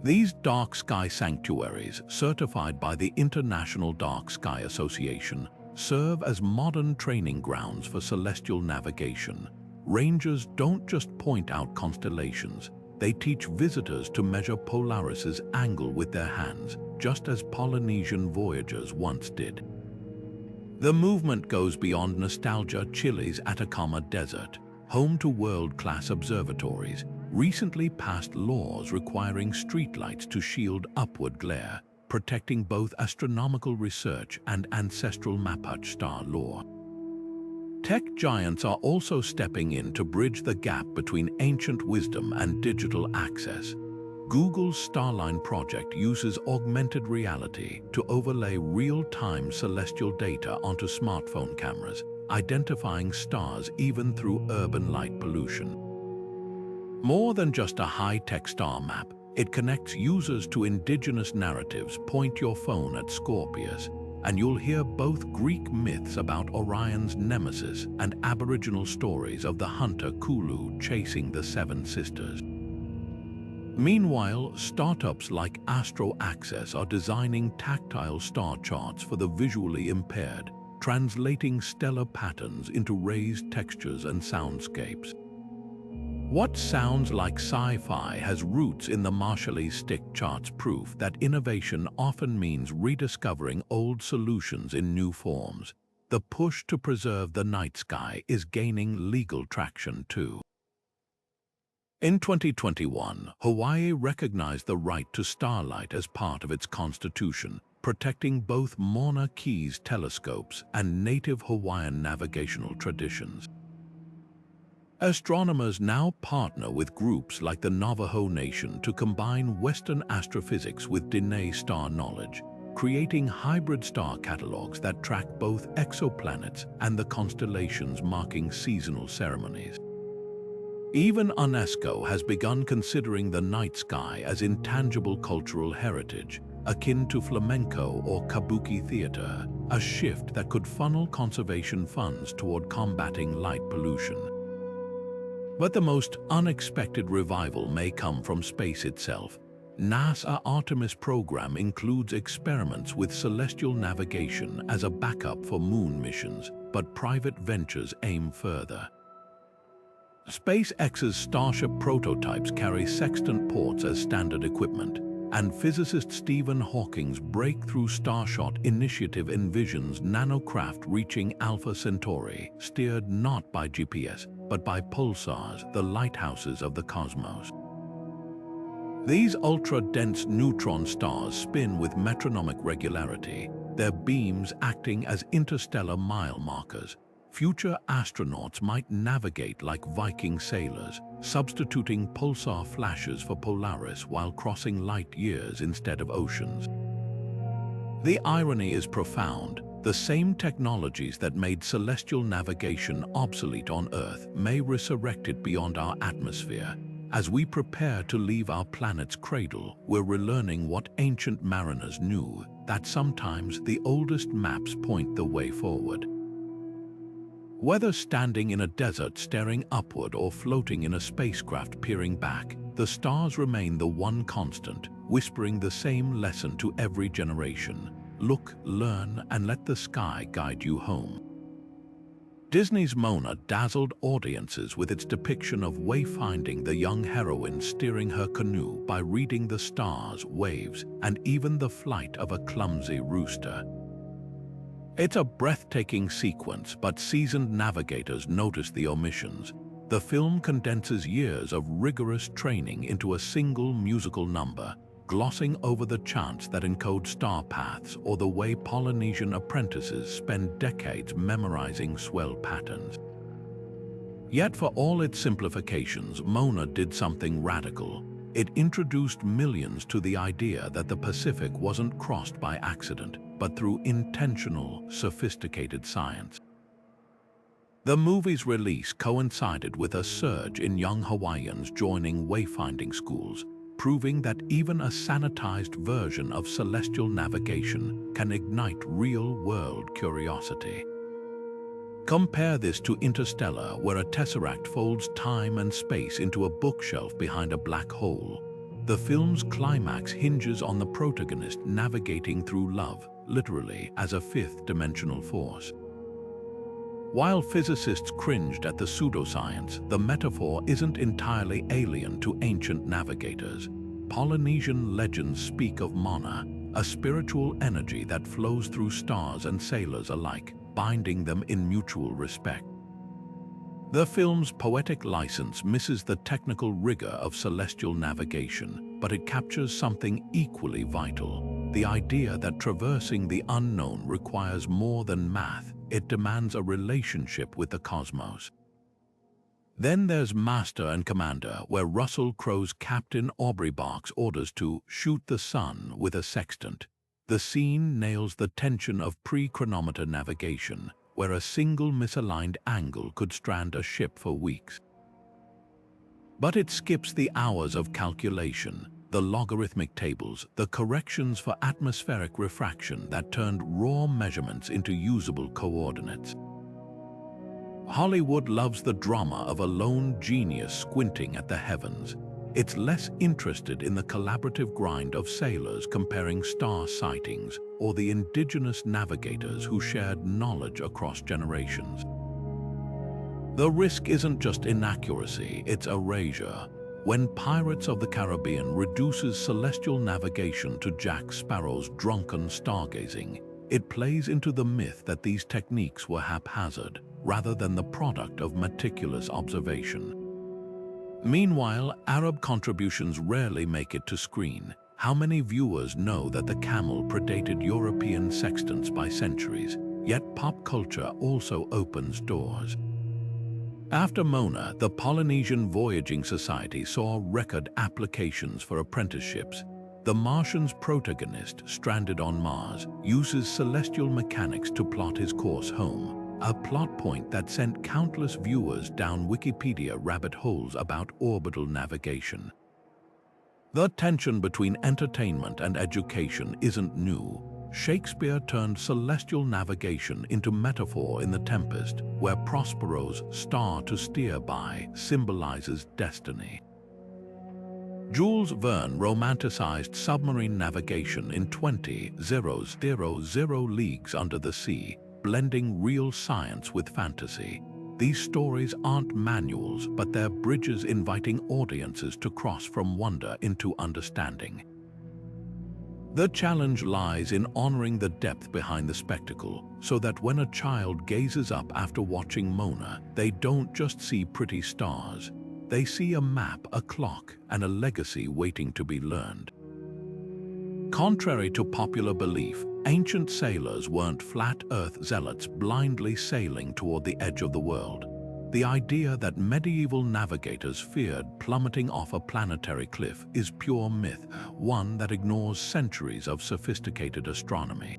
These dark sky sanctuaries, certified by the International Dark Sky Association, serve as modern training grounds for celestial navigation. Rangers don't just point out constellations, they teach visitors to measure Polaris's angle with their hands, just as Polynesian voyagers once did. The movement goes beyond nostalgia. Chile's Atacama Desert, home to world-class observatories, recently passed laws requiring streetlights to shield upward glare, protecting both astronomical research and ancestral Mapuche star lore. Tech giants are also stepping in to bridge the gap between ancient wisdom and digital access. Google's Starline project uses augmented reality to overlay real-time celestial data onto smartphone cameras, identifying stars even through urban light pollution. More than just a high-tech star map, It connects users to indigenous narratives. Point your phone at Scorpius, and you'll hear both Greek myths about Orion's nemesis and Aboriginal stories of the hunter Kulu chasing the Seven Sisters. Meanwhile, startups like Astro Access are designing tactile star charts for the visually impaired, translating stellar patterns into raised textures and soundscapes. What sounds like sci-fi has roots in the Marshallese stick charts, proof that innovation often means rediscovering old solutions in new forms. The push to preserve the night sky is gaining legal traction too. In 2021, Hawaii recognized the right to starlight as part of its constitution, protecting both Mauna Kea's telescopes and native Hawaiian navigational traditions. Astronomers now partner with groups like the Navajo Nation to combine Western astrophysics with Diné star knowledge, creating hybrid star catalogs that track both exoplanets and the constellations, marking seasonal ceremonies. Even UNESCO has begun considering the night sky as intangible cultural heritage, akin to flamenco or kabuki theater, a shift that could funnel conservation funds toward combating light pollution. But the most unexpected revival may come from space itself. NASA's Artemis program includes experiments with celestial navigation as a backup for moon missions, but private ventures aim further. SpaceX's Starship prototypes carry sextant ports as standard equipment, and physicist Stephen Hawking's breakthrough Starshot initiative envisions nanocraft reaching Alpha Centauri, steered not by GPS, but by pulsars, the lighthouses of the cosmos. These ultra-dense neutron stars spin with metronomic regularity, their beams acting as interstellar mile markers. Future astronauts might navigate like Viking sailors, substituting pulsar flashes for Polaris while crossing light years instead of oceans. The irony is profound. The same technologies that made celestial navigation obsolete on Earth may resurrect it beyond our atmosphere. As we prepare to leave our planet's cradle, we're relearning what ancient mariners knew, that sometimes the oldest maps point the way forward. Whether standing in a desert staring upward or floating in a spacecraft peering back, the stars remain the one constant, whispering the same lesson to every generation. Look, learn, and let the sky guide you home. Disney's Mona dazzled audiences with its depiction of wayfinding, the young heroine steering her canoe by reading the stars, waves, and even the flight of a clumsy rooster. It's a breathtaking sequence, but seasoned navigators notice the omissions. The film condenses years of rigorous training into a single musical number, glossing over the chants that encode star paths or the way Polynesian apprentices spend decades memorizing swell patterns. Yet for all its simplifications, Mona did something radical. It introduced millions to the idea that the Pacific wasn't crossed by accident, but through intentional, sophisticated science. The movie's release coincided with a surge in young Hawaiians joining wayfinding schools, proving that even a sanitized version of celestial navigation can ignite real-world curiosity. Compare this to Interstellar, where a tesseract folds time and space into a bookshelf behind a black hole. The film's climax hinges on the protagonist navigating through love, literally, as a fifth-dimensional force. While physicists cringed at the pseudoscience, the metaphor isn't entirely alien to ancient navigators. Polynesian legends speak of Mana, a spiritual energy that flows through stars and sailors alike, binding them in mutual respect. The film's poetic license misses the technical rigor of celestial navigation, but it captures something equally vital: the idea that traversing the unknown requires more than math. It demands a relationship with the cosmos. Then there's Master and Commander, where Russell Crowe's Captain Aubrey barks orders to shoot the sun with a sextant. The scene nails the tension of pre-chronometer navigation, where a single misaligned angle could strand a ship for weeks. But it skips the hours of calculation. The the logarithmic tables, the corrections for atmospheric refraction that turned raw measurements into usable coordinates. Hollywood loves the drama of a lone genius squinting at the heavens. It's less interested in the collaborative grind of sailors comparing star sightings or the indigenous navigators who shared knowledge across generations. The risk isn't just inaccuracy, it's erasure. When Pirates of the Caribbean reduces celestial navigation to Jack Sparrow's drunken stargazing, it plays into the myth that these techniques were haphazard, rather than the product of meticulous observation. Meanwhile, Arab contributions rarely make it to screen. How many viewers know that the Camel predated European sextants by centuries, yet pop culture also opens doors. After Mona, the Polynesian Voyaging Society saw record applications for apprenticeships. The Martian's protagonist, stranded on Mars, uses celestial mechanics to plot his course home, a plot point that sent countless viewers down Wikipedia rabbit holes about orbital navigation. The tension between entertainment and education isn't new. Shakespeare turned celestial navigation into metaphor in The Tempest, where Prospero's star to steer by symbolizes destiny. Jules Verne romanticized submarine navigation in 20,000 Leagues Under the Sea, blending real science with fantasy. These stories aren't manuals, but they're bridges inviting audiences to cross from wonder into understanding. The challenge lies in honoring the depth behind the spectacle, so that when a child gazes up after watching Mona, they don't just see pretty stars. They see a map, a clock, and a legacy waiting to be learned. Contrary to popular belief, ancient sailors weren't flat Earth zealots blindly sailing toward the edge of the world. The idea that medieval navigators feared plummeting off a planetary cliff is pure myth, one that ignores centuries of sophisticated astronomy.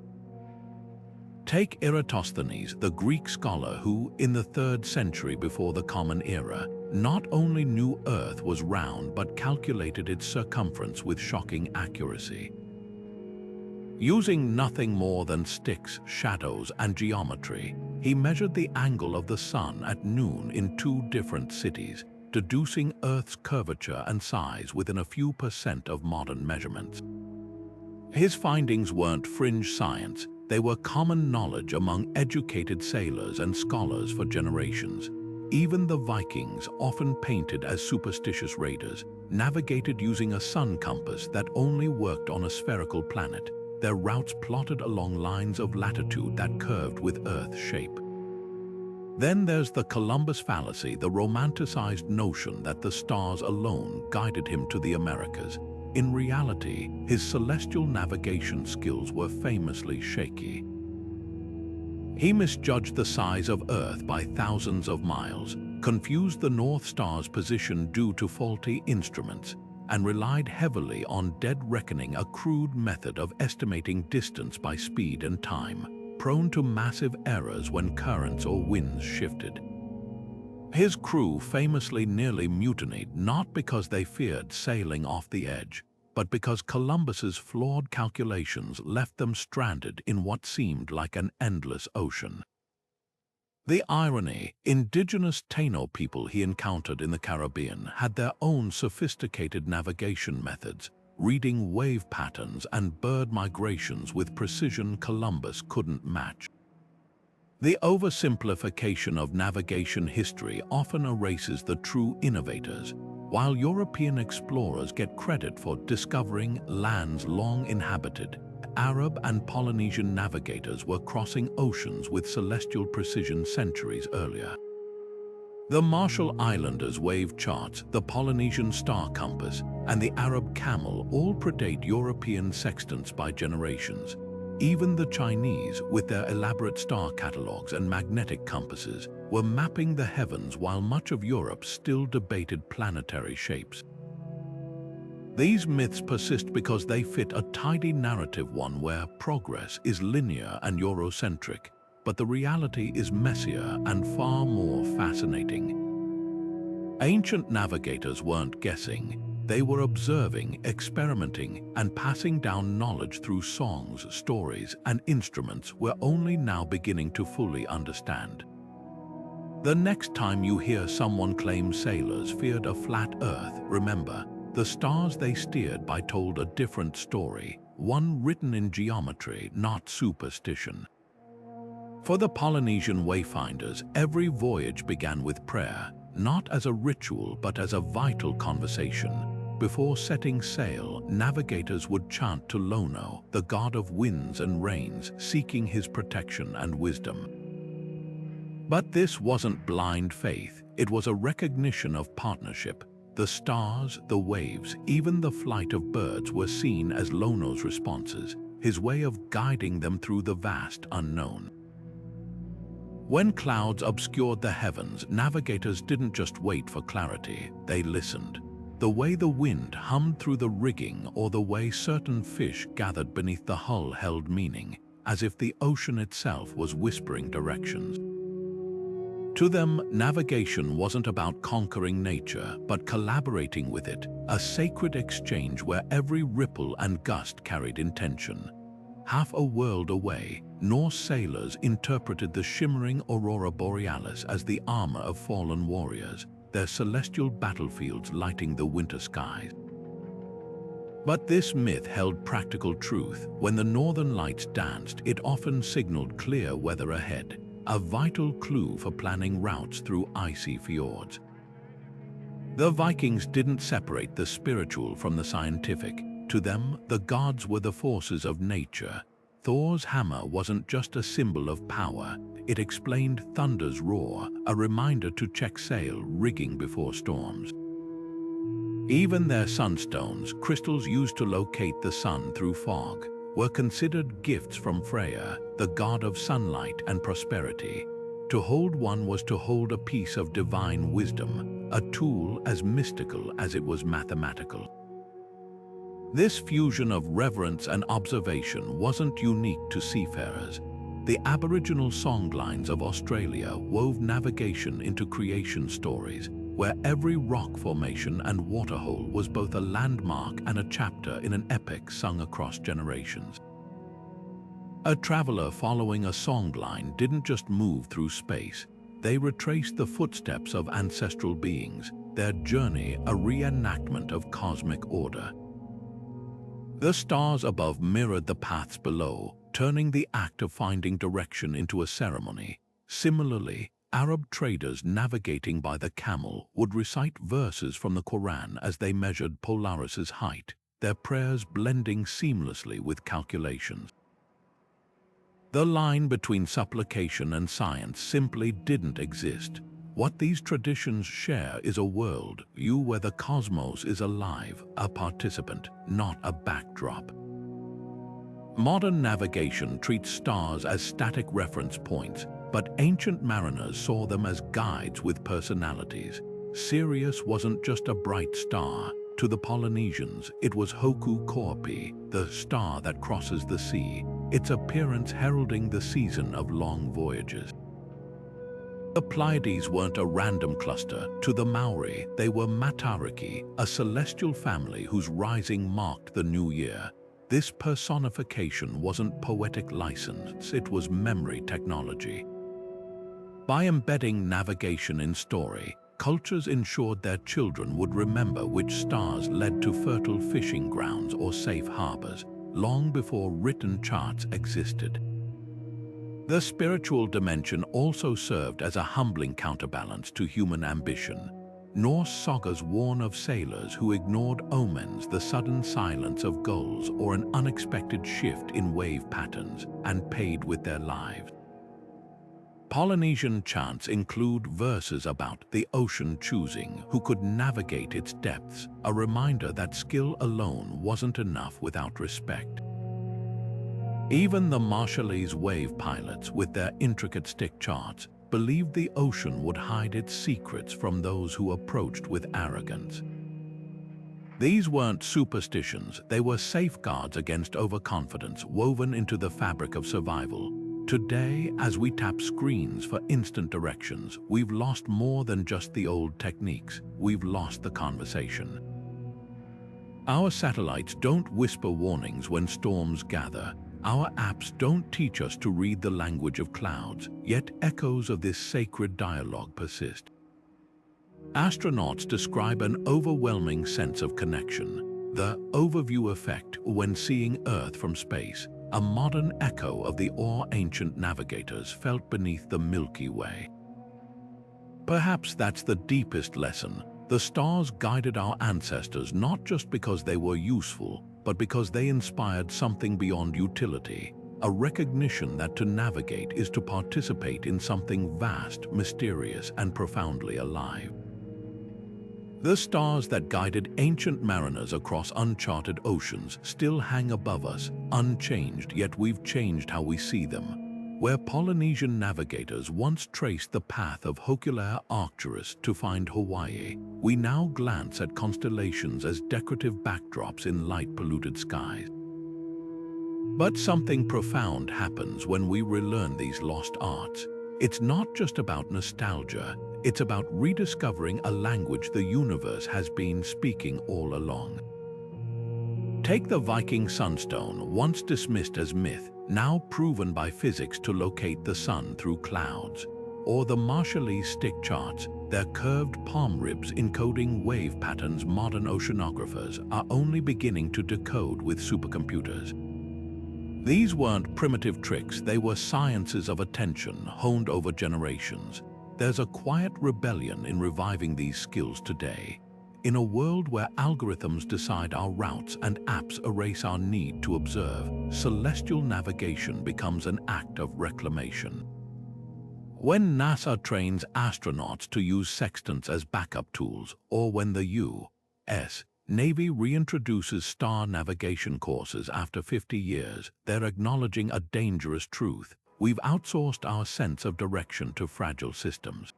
Take Eratosthenes, the Greek scholar who, in the 3rd century before the Common Era, not only knew Earth was round but calculated its circumference with shocking accuracy. Using nothing more than sticks, shadows, and geometry, he measured the angle of the sun at noon in 2 different cities, deducing Earth's curvature and size within a few % of modern measurements. His findings weren't fringe science, they were common knowledge among educated sailors and scholars for generations. Even the Vikings, often painted as superstitious raiders, navigated using a sun compass that only worked on a spherical planet, their routes plotted along lines of latitude that curved with Earth's shape. Then there's the Columbus fallacy, the romanticized notion that the stars alone guided him to the Americas. In reality, his celestial navigation skills were famously shaky. He misjudged the size of Earth by thousands of miles, confused the North Star's position due to faulty instruments, and relied heavily on dead reckoning, a crude method of estimating distance by speed and time, prone to massive errors when currents or winds shifted. His crew famously nearly mutinied, not because they feared sailing off the edge, but because Columbus's flawed calculations left them stranded in what seemed like an endless ocean. The irony, indigenous Taino people he encountered in the Caribbean had their own sophisticated navigation methods, reading wave patterns and bird migrations with precision Columbus couldn't match. The oversimplification of navigation history often erases the true innovators. While European explorers get credit for discovering lands long inhabited, Arab and Polynesian navigators were crossing oceans with celestial precision centuries earlier. The Marshall Islanders' wave charts, the Polynesian star compass, and the Arab camel all predate European sextants by generations. Even the Chinese, with their elaborate star catalogues and magnetic compasses, were mapping the heavens while much of Europe still debated planetary shapes. These myths persist because they fit a tidy narrative, one where progress is linear and Eurocentric, but the reality is messier and far more fascinating. Ancient navigators weren't guessing. They were observing, experimenting, and passing down knowledge through songs, stories, and instruments we're only now beginning to fully understand. The next time you hear someone claim sailors feared a flat Earth, remember, the stars they steered by told a different story, one written in geometry, not superstition. For the Polynesian wayfinders, every voyage began with prayer, not as a ritual but as a vital conversation. Before setting sail, navigators would chant to Lunar, the god of winds and rains, seeking his protection and wisdom. But this wasn't blind faith, it was a recognition of partnership. The stars, the waves, even the flight of birds were seen as Lunar's responses, his way of guiding them through the vast unknown. When clouds obscured the heavens, navigators didn't just wait for clarity, they listened. The way the wind hummed through the rigging or the way certain fish gathered beneath the hull held meaning, as if the ocean itself was whispering directions. To them, navigation wasn't about conquering nature, but collaborating with it, a sacred exchange where every ripple and gust carried intention. Half a world away, Norse sailors interpreted the shimmering aurora borealis as the armor of fallen warriors, their celestial battlefields lighting the winter skies. But this myth held practical truth. When the northern lights danced, it often signaled clear weather ahead, a vital clue for planning routes through icy fjords. The Vikings didn't separate the spiritual from the scientific. To them, the gods were the forces of nature. Thor's hammer wasn't just a symbol of power, it explained thunder's roar, a reminder to check sail rigging before storms. Even their sunstones, crystals used to locate the sun through fog, were considered gifts from Freya, the god of sunlight and prosperity. To hold one was to hold a piece of divine wisdom, a tool as mystical as it was mathematical. This fusion of reverence and observation wasn't unique to seafarers. The Aboriginal songlines of Australia wove navigation into creation stories, where every rock formation and waterhole was both a landmark and a chapter in an epic sung across generations. A traveler following a songline didn't just move through space, they retraced the footsteps of ancestral beings, their journey a reenactment of cosmic order. The stars above mirrored the paths below, turning the act of finding direction into a ceremony. Similarly, Arab traders navigating by the camel would recite verses from the Quran as they measured Polaris's height, their prayers blending seamlessly with calculations. The line between supplication and science simply didn't exist. What these traditions share is a world view where the cosmos is alive, a participant, not a backdrop. Modern navigation treats stars as static reference points, but ancient mariners saw them as guides with personalities. Sirius wasn't just a bright star. To the Polynesians, it was Hoku Koapi, the star that crosses the sea, its appearance heralding the season of long voyages. The Pleiades weren't a random cluster. To the Maori, they were Matariki, a celestial family whose rising marked the new year. This personification wasn't poetic license, it was memory technology. By embedding navigation in story, cultures ensured their children would remember which stars led to fertile fishing grounds or safe harbors, long before written charts existed. The spiritual dimension also served as a humbling counterbalance to human ambition. Norse sagas warn of sailors who ignored omens, the sudden silence of gulls, or an unexpected shift in wave patterns, and paid with their lives. Polynesian chants include verses about the ocean choosing who could navigate its depths, a reminder that skill alone wasn't enough without respect. Even the Marshallese wave pilots, with their intricate stick charts, believed the ocean would hide its secrets from those who approached with arrogance. These weren't superstitions, they were safeguards against overconfidence woven into the fabric of survival. Today, as we tap screens for instant directions, we've lost more than just the old techniques, we've lost the conversation. Our satellites don't whisper warnings when storms gather. Our apps don't teach us to read the language of clouds, yet echoes of this sacred dialogue persist. Astronauts describe an overwhelming sense of connection, the overview effect when seeing Earth from space, a modern echo of the awe ancient navigators felt beneath the Milky Way. Perhaps that's the deepest lesson. The stars guided our ancestors not just because they were useful, but because they inspired something beyond utility, a recognition that to navigate is to participate in something vast, mysterious, and profoundly alive. The stars that guided ancient mariners across uncharted oceans still hang above us, unchanged, yet we've changed how we see them. Where Polynesian navigators once traced the path of Hokulae Arcturus to find Hawaii, we now glance at constellations as decorative backdrops in light-polluted skies. But something profound happens when we relearn these lost arts. It's not just about nostalgia, it's about rediscovering a language the universe has been speaking all along. Take the Viking Sunstone, once dismissed as myth, now proven by physics to locate the sun through clouds. Or the Marshallese stick charts, their curved palm ribs encoding wave patterns modern oceanographers are only beginning to decode with supercomputers. These weren't primitive tricks, they were sciences of attention honed over generations. There's a quiet rebellion in reviving these skills today. In a world where algorithms decide our routes and apps erase our need to observe, celestial navigation becomes an act of reclamation. When NASA trains astronauts to use sextants as backup tools, or when the U.S. Navy reintroduces star navigation courses after 50 years, they're acknowledging a dangerous truth. We've outsourced our sense of direction to fragile systems.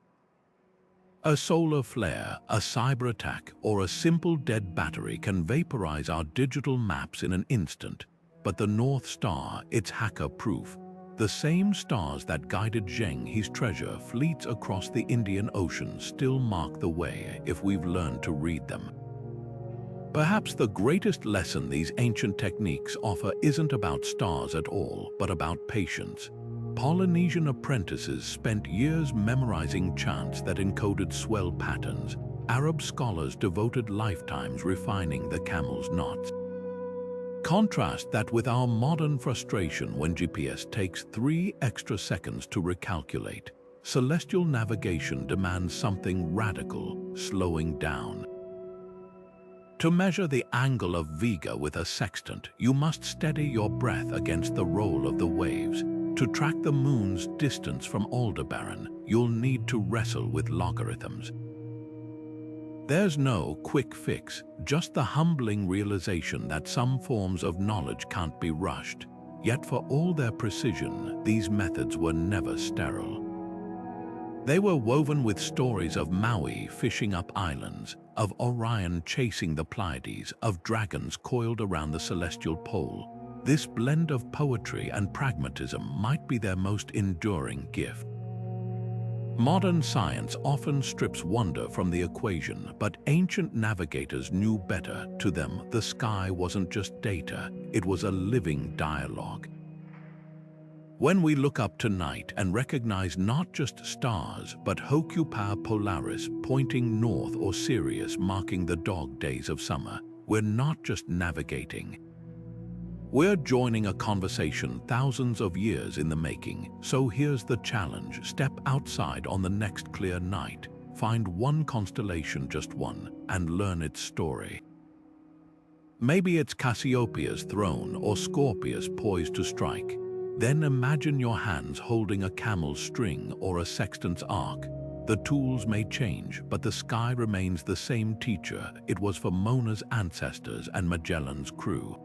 A solar flare, a cyber attack, or a simple dead battery can vaporize our digital maps in an instant. But the North Star, it's hacker-proof. The same stars that guided Zheng He's treasure fleets across the Indian Ocean still mark the way if we've learned to read them. Perhaps the greatest lesson these ancient techniques offer isn't about stars at all, but about patience. Polynesian apprentices spent years memorizing chants that encoded swell patterns. Arab scholars devoted lifetimes refining the camel's knots. Contrast that with our modern frustration when GPS takes 3 extra seconds to recalculate. Celestial navigation demands something radical, slowing down. To measure the angle of Vega with a sextant, you must steady your breath against the roll of the waves. To track the moon's distance from Aldebaran, you'll need to wrestle with logarithms. There's no quick fix, just the humbling realization that some forms of knowledge can't be rushed. Yet for all their precision, these methods were never sterile. They were woven with stories of Maui fishing up islands, of Orion chasing the Pleiades, of dragons coiled around the celestial pole. This blend of poetry and pragmatism might be their most enduring gift. Modern science often strips wonder from the equation, but ancient navigators knew better. To them, the sky wasn't just data, it was a living dialogue. When we look up tonight and recognize not just stars, but Hokulae Polaris pointing north or Sirius marking the dog days of summer, we're not just navigating. We're joining a conversation thousands of years in the making, so here's the challenge. Step outside on the next clear night, find one constellation, just one, and learn its story. Maybe it's Cassiopeia's throne or Scorpius poised to strike. Then imagine your hands holding a camel's string or a sextant's arc. The tools may change, but the sky remains the same teacher it was for Mona's ancestors and Magellan's crew.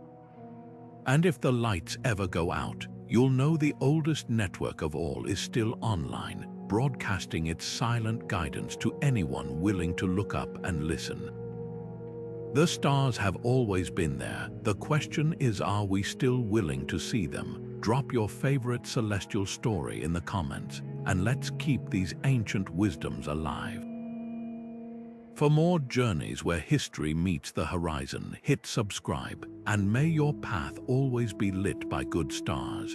And if the lights ever go out, you'll know the oldest network of all is still online, broadcasting its silent guidance to anyone willing to look up and listen. The stars have always been there. The question is, are we still willing to see them? Drop your favorite celestial story in the comments, and let's keep these ancient wisdoms alive. For more journeys where history meets the horizon, hit subscribe, and may your path always be lit by good stars.